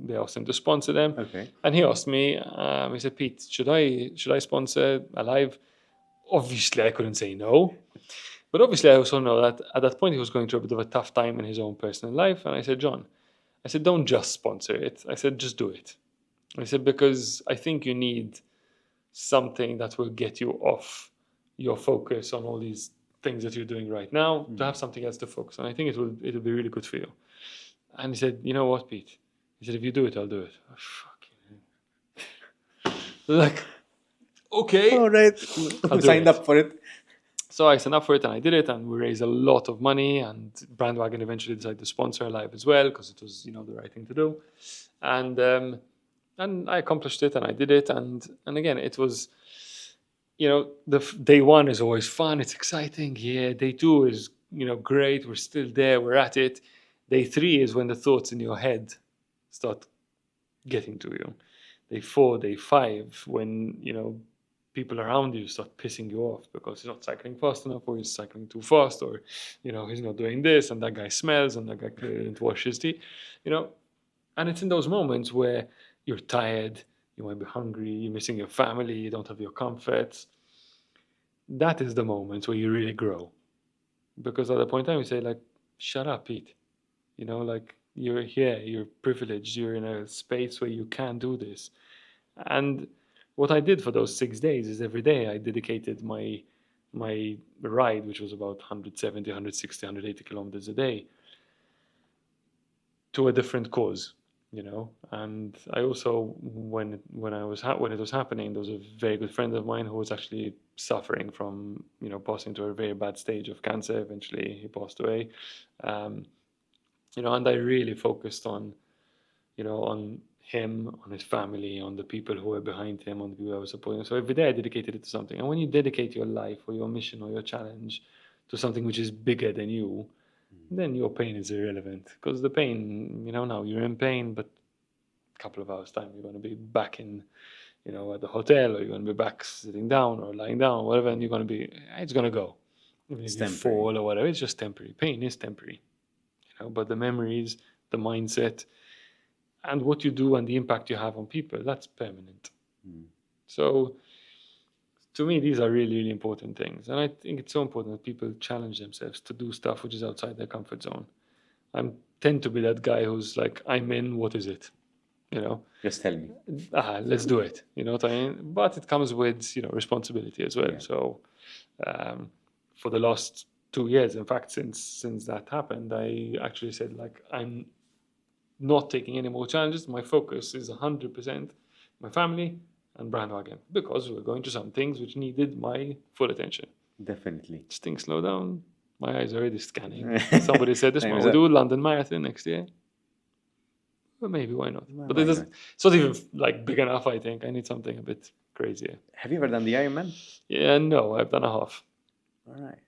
they asked him to sponsor them. Okay. And he asked me, he said, Pete, should I sponsor Alive? Obviously, I couldn't say no. But obviously, I also know that at that point, he was going through a bit of a tough time in his own personal life. And I said, John, don't just sponsor it. I said, just do it. I said, because I think you need something that will get you off your focus on all these things that you're doing right now, to have something else to focus on. I think it'll be really good for you. And he said, you know what, Pete? He said, if you do it, I'll do it. Oh, fucking like, okay. All right. I signed up for it. So I signed up for it and I did it, and we raised a lot of money, and BRND WGN eventually decided to sponsor Alive as well, because it was, the right thing to do. And I accomplished it, and I did it. And again, it was, the day one is always fun. It's exciting. Yeah. Day two is, great. We're still there. We're at it. Day 3 is when the thoughts in your head start getting to you. Day 4, day 5, when, people around you start pissing you off because he's not cycling fast enough, or he's cycling too fast, or, he's not doing this, and that guy smells, and that guy didn't wash his teeth, And it's in those moments where you're tired, you might be hungry, you're missing your family, you don't have your comforts. That is the moment where you really grow. Because at that point in time, you say, like, shut up, Pete. You're here, you're privileged, you're in a space where you can do this. And what I did for those 6 days is every day I dedicated my ride, which was about 170, 160, 180 kilometers a day, to a different cause, And I also, when it was happening, there was a very good friend of mine who was actually suffering from, passing to a very bad stage of cancer. Eventually, he passed away. And I really focused on, on him, on his family, on the people who were behind him, on the people I was supporting. So every day I dedicated it to something. And when you dedicate your life or your mission or your challenge to something which is bigger than you, then your pain is irrelevant. Because the pain, now you're in pain, but a couple of hours time you're going to be back in, at the hotel, or you're going to be back sitting down or lying down, or whatever, and it's going to go. Even if you fall or whatever, it's just temporary. Pain is temporary. But the memories, the mindset, and what you do and the impact you have on people, that's permanent. So to me, these are really, really important things. And I think it's so important that people challenge themselves to do stuff which is outside their comfort zone. I tend to be that guy who's like, I'm in, what is it? Just tell me. Let's do it. You know what I mean? But it comes with, responsibility as well. Yeah. So for the last 2 years, in fact, since that happened, I actually said, like, I'm not taking any more challenges. My focus is 100% my family and Brandwagon, because we're going to some things which needed my full attention. Definitely. Just things slow down. My eyes are already scanning. Somebody said this, Same we as do London Marathon next year. Well, maybe, why not? Why But not? it's not even like big enough, I think. I need something a bit crazier. Have you ever done the Ironman? Yeah, no, I've done a half. All right.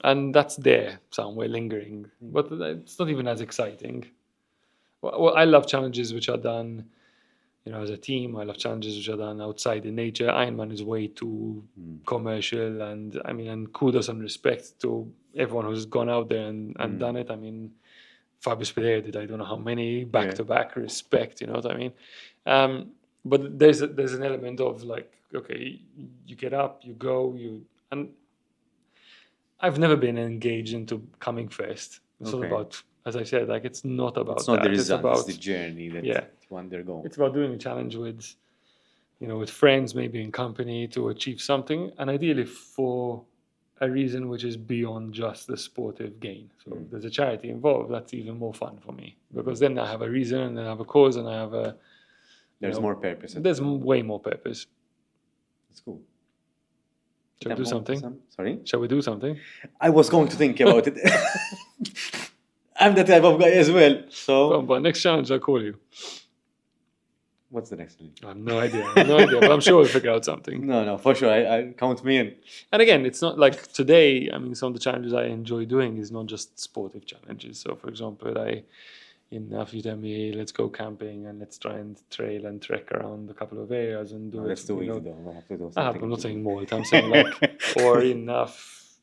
And that's there somewhere lingering. But it's not even as exciting. Well, I love challenges which are done, as a team. I love challenges which are done outside in nature. Ironman is way too commercial, and and kudos and respect to everyone who's gone out there and done it. Fabius Pereira did I don't know how many back-to-back. Respect, you know what I mean? But there's an element of, like, okay, you get up, you go, and I've never been engaged into coming first. It's not about, as I said, like, it's not about It's not that. the result, It's about the journey that you undergo. It's about doing a challenge with, with friends, maybe in company, to achieve something, and ideally for a reason which is beyond just the sportive gain. So if there's a charity involved, that's even more fun for me, because then I have a reason, and I have a cause, and I have a... There's more purpose. There's way more purpose. That's cool. Shall we do something? Sorry? Shall we do something? I was going to think about it. I'm the type of guy as well, so... But next challenge, I'll call you. What's the next one? I have no idea, but I'm sure we'll figure out something. No, for sure. I count me in. And again, it's not like today, some of the challenges I enjoy doing is not just sportive challenges. So, for example, if you tell me, let's go camping and let's try and trail and trek around a couple of areas and do it. Let's do it, though. We'll have to do I'm something. not saying more. I'm saying, like, or enough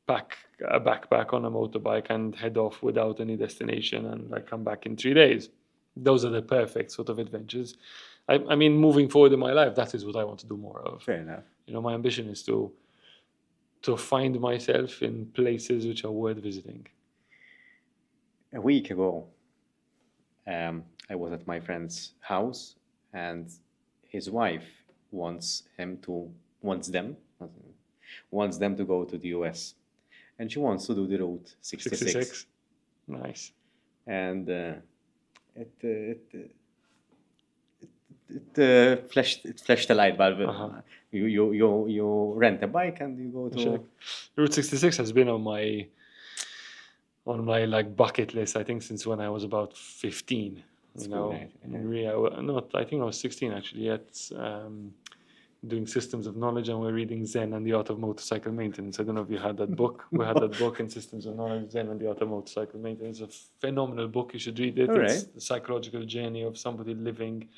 pack a backpack on a motorbike and head off without any destination and, like, come back in 3 days. Those are the perfect sort of adventures. Moving forward in my life, that is what I want to do more of. Fair enough. My ambition is to find myself in places which are worth visiting. A week ago, I was at my friend's house, and his wife wants them to go to the US, and she wants to do the Route 66. Nice. And it flashed the light bulb. You rent a bike and you go to... Route 66 has been on my like bucket list, I think, since when I was about 15. That's cool, right? I think I was 16 actually. doing systems of knowledge, and we're reading Zen and the Art of Motorcycle Maintenance. I don't know if you had that book. We had that book in Systems of Knowledge, Zen and the Art of Motorcycle Maintenance. It's a phenomenal book. You should read it. All right. It's the psychological journey of somebody living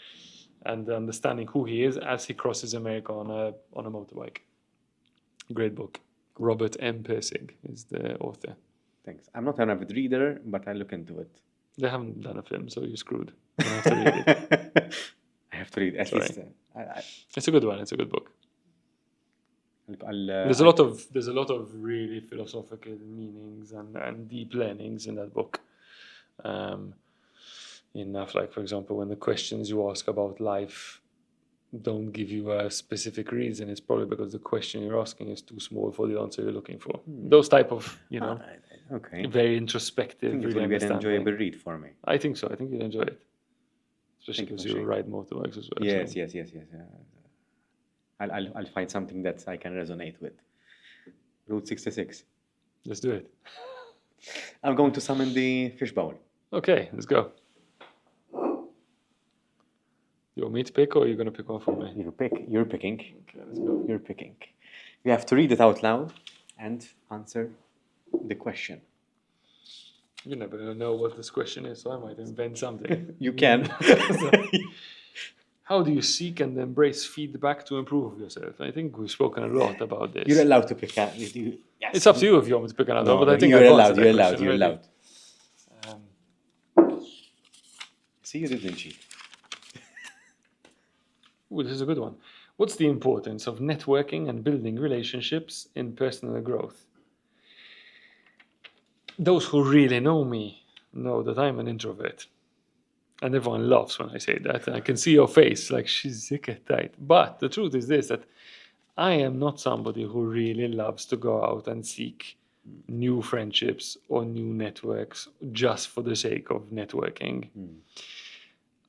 and understanding who he is as he crosses America on a motorbike. Great book. Robert M. Pirsig is the author. Thanks. I'm not an avid reader, but I look into it. They haven't done a film, so you're screwed. You have to read it. I have to read at Sorry. least. It's a good one. It's a good book. I'll, There's a lot of really philosophical meanings and deep learnings in that book. Enough, like, for example, when the questions you ask about life don't give you a specific reason, it's probably because the question you're asking is too small for the answer you're looking for. Those type of, okay. very I introspective, think it really will be an understanding. enjoyable read for me. I think so. I think you'll enjoy it. Especially Thank you because for you sharing. ride motorbikes as well. Yes, so- yes. I'll find something that I can resonate with. Route 66. Let's do it. I'm going to summon the fish bowl. Okay, let's go. You want me to pick, or are you going to pick one for me? You pick. You're picking. Okay, let's go. You're picking. You have to read it out loud and answer the question. You never know what this question is, so I might invent something. You can. How do you seek and embrace feedback to improve yourself? I think we've spoken a lot about this. You're allowed to pick. Yes. It's up to you if you want me to pick another No, one, but I think you're I've allowed. answered You're that allowed. question You're already. allowed. See, you didn't cheat. Ooh, this is a good one. What's the importance of networking and building relationships in personal growth? Those who really know me know that I'm an introvert. And everyone laughs when I say that. I can see your face, like, she's sick at tight. But the truth is this, that I am not somebody who really loves to go out and seek new friendships or new networks just for the sake of networking.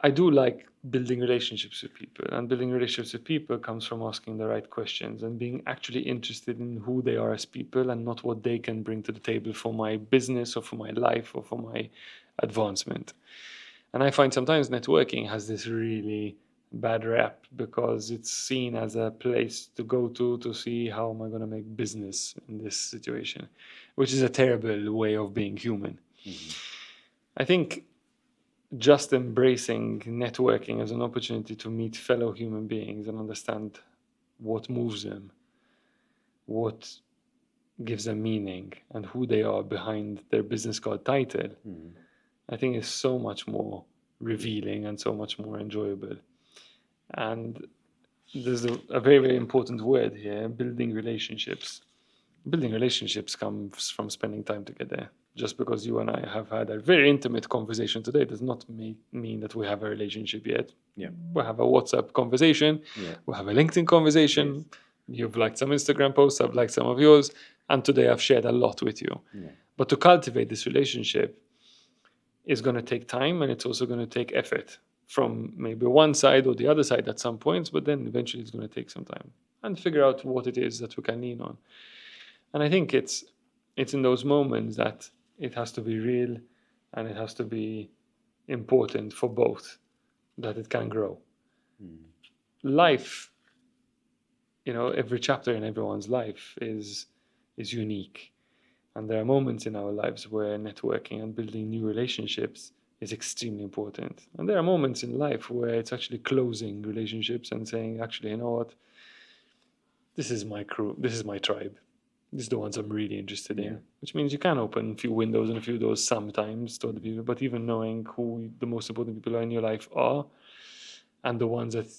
I do like building relationships with people, and building relationships with people comes from asking the right questions and being actually interested in who they are as people and not what they can bring to the table for my business or for my life or for my advancement. And I find sometimes networking has this really bad rap because it's seen as a place to go to see how am I going to make business in this situation, which is a terrible way of being human. I think just embracing networking as an opportunity to meet fellow human beings and understand what moves them, what gives them meaning, and who they are behind their business card title, I think is so much more revealing and so much more enjoyable. And there's a very, very important word here, building relationships. Building relationships comes from spending time together. Just because you and I have had a very intimate conversation today does not mean that we have a relationship yet. Yeah. We have a WhatsApp conversation. Yeah. We have a LinkedIn conversation. Yes. You've liked some Instagram posts. I've liked some of yours. And today I've shared a lot with you. Yeah. But to cultivate this relationship is going to take time, and it's also going to take effort from maybe one side or the other side at some points, but then eventually it's going to take some time and figure out what it is that we can lean on. And I think it's in those moments that it has to be real and it has to be important for both, that it can grow. Life, every chapter in everyone's life is unique. And there are moments in our lives where networking and building new relationships is extremely important. And there are moments in life where it's actually closing relationships and saying, actually, you know what? This is my crew. This is my tribe. These are the ones I'm really interested in. Which means you can open a few windows and a few doors sometimes to other people, but even knowing who the most important people are in your life are, and the ones that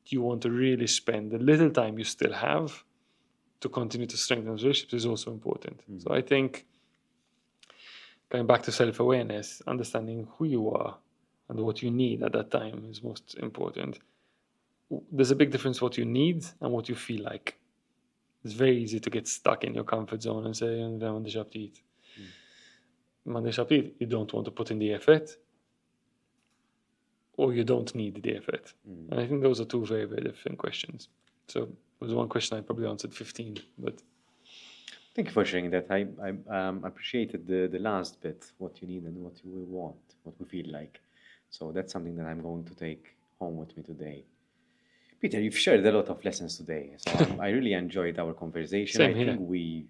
you want to really spend the little time you still have to continue to strengthen those relationships is also important. So I think, going back to self-awareness, understanding who you are and what you need at that time is most important. There's a big difference what you need and what you feel like. It's very easy to get stuck in your comfort zone and say, Monday sharp to eat. Monday sharp to eat, you don't want to put in the effort, or you don't need the effort. And I think those are two very, very different questions. So it was one question I probably answered 15, but... Thank you for sharing that. I appreciated the last bit, what you need and what you want, what we feel like. So that's something that I'm going to take home with me today. Peter, you've shared a lot of lessons today. So I really enjoyed our conversation. Same I here. think we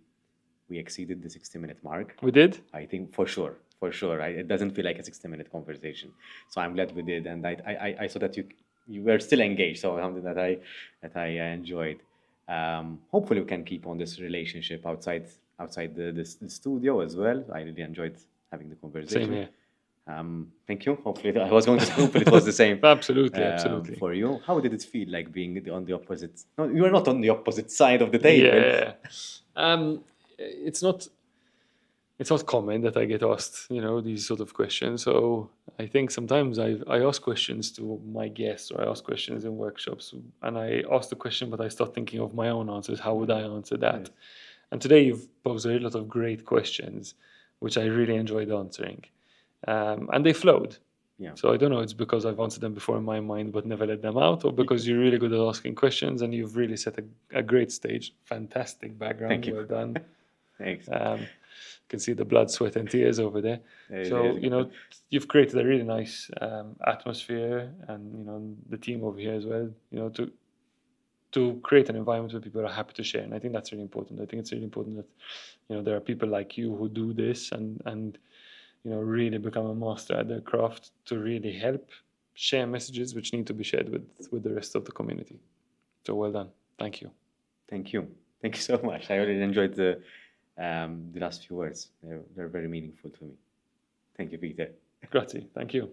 exceeded the 60-minute mark. We did? I think for sure. It doesn't feel like a 60-minute conversation. So I'm glad we did, and I saw that you were still engaged. So something that I enjoyed. Hopefully, we can keep on this relationship outside the studio as well. I really enjoyed having the conversation. Same here. Thank you. Hopefully, I was going to say hopefully it was the same. Absolutely. For you. How did it feel like being on the opposite? No, you are not on the opposite side of the table. Yeah. It's not common that I get asked, these sort of questions. So I think sometimes I ask questions to my guests, or I ask questions in workshops, and I ask the question, but I start thinking of my own answers. How would I answer that? Yes. And today you've posed a lot of great questions, which I really enjoyed answering. And they flowed. Yeah. So I don't know, it's because I've answered them before in my mind but never let them out, or because you're really good at asking questions and you've really set a great stage. Fantastic background. Thank you. Well done. Thanks. You can see the blood, sweat, and tears over there. There it So, is. you've created a really nice atmosphere, and, the team over here as well, to create an environment where people are happy to share. And I think that's really important. I think it's really important that, there are people like you who do this and really become a master at their craft to really help share messages which need to be shared with the rest of the community. So well done. Thank you. Thank you. Thank you so much. I really enjoyed the last few words. They're very meaningful to me. Thank you, Peter. Grazie. Thank you.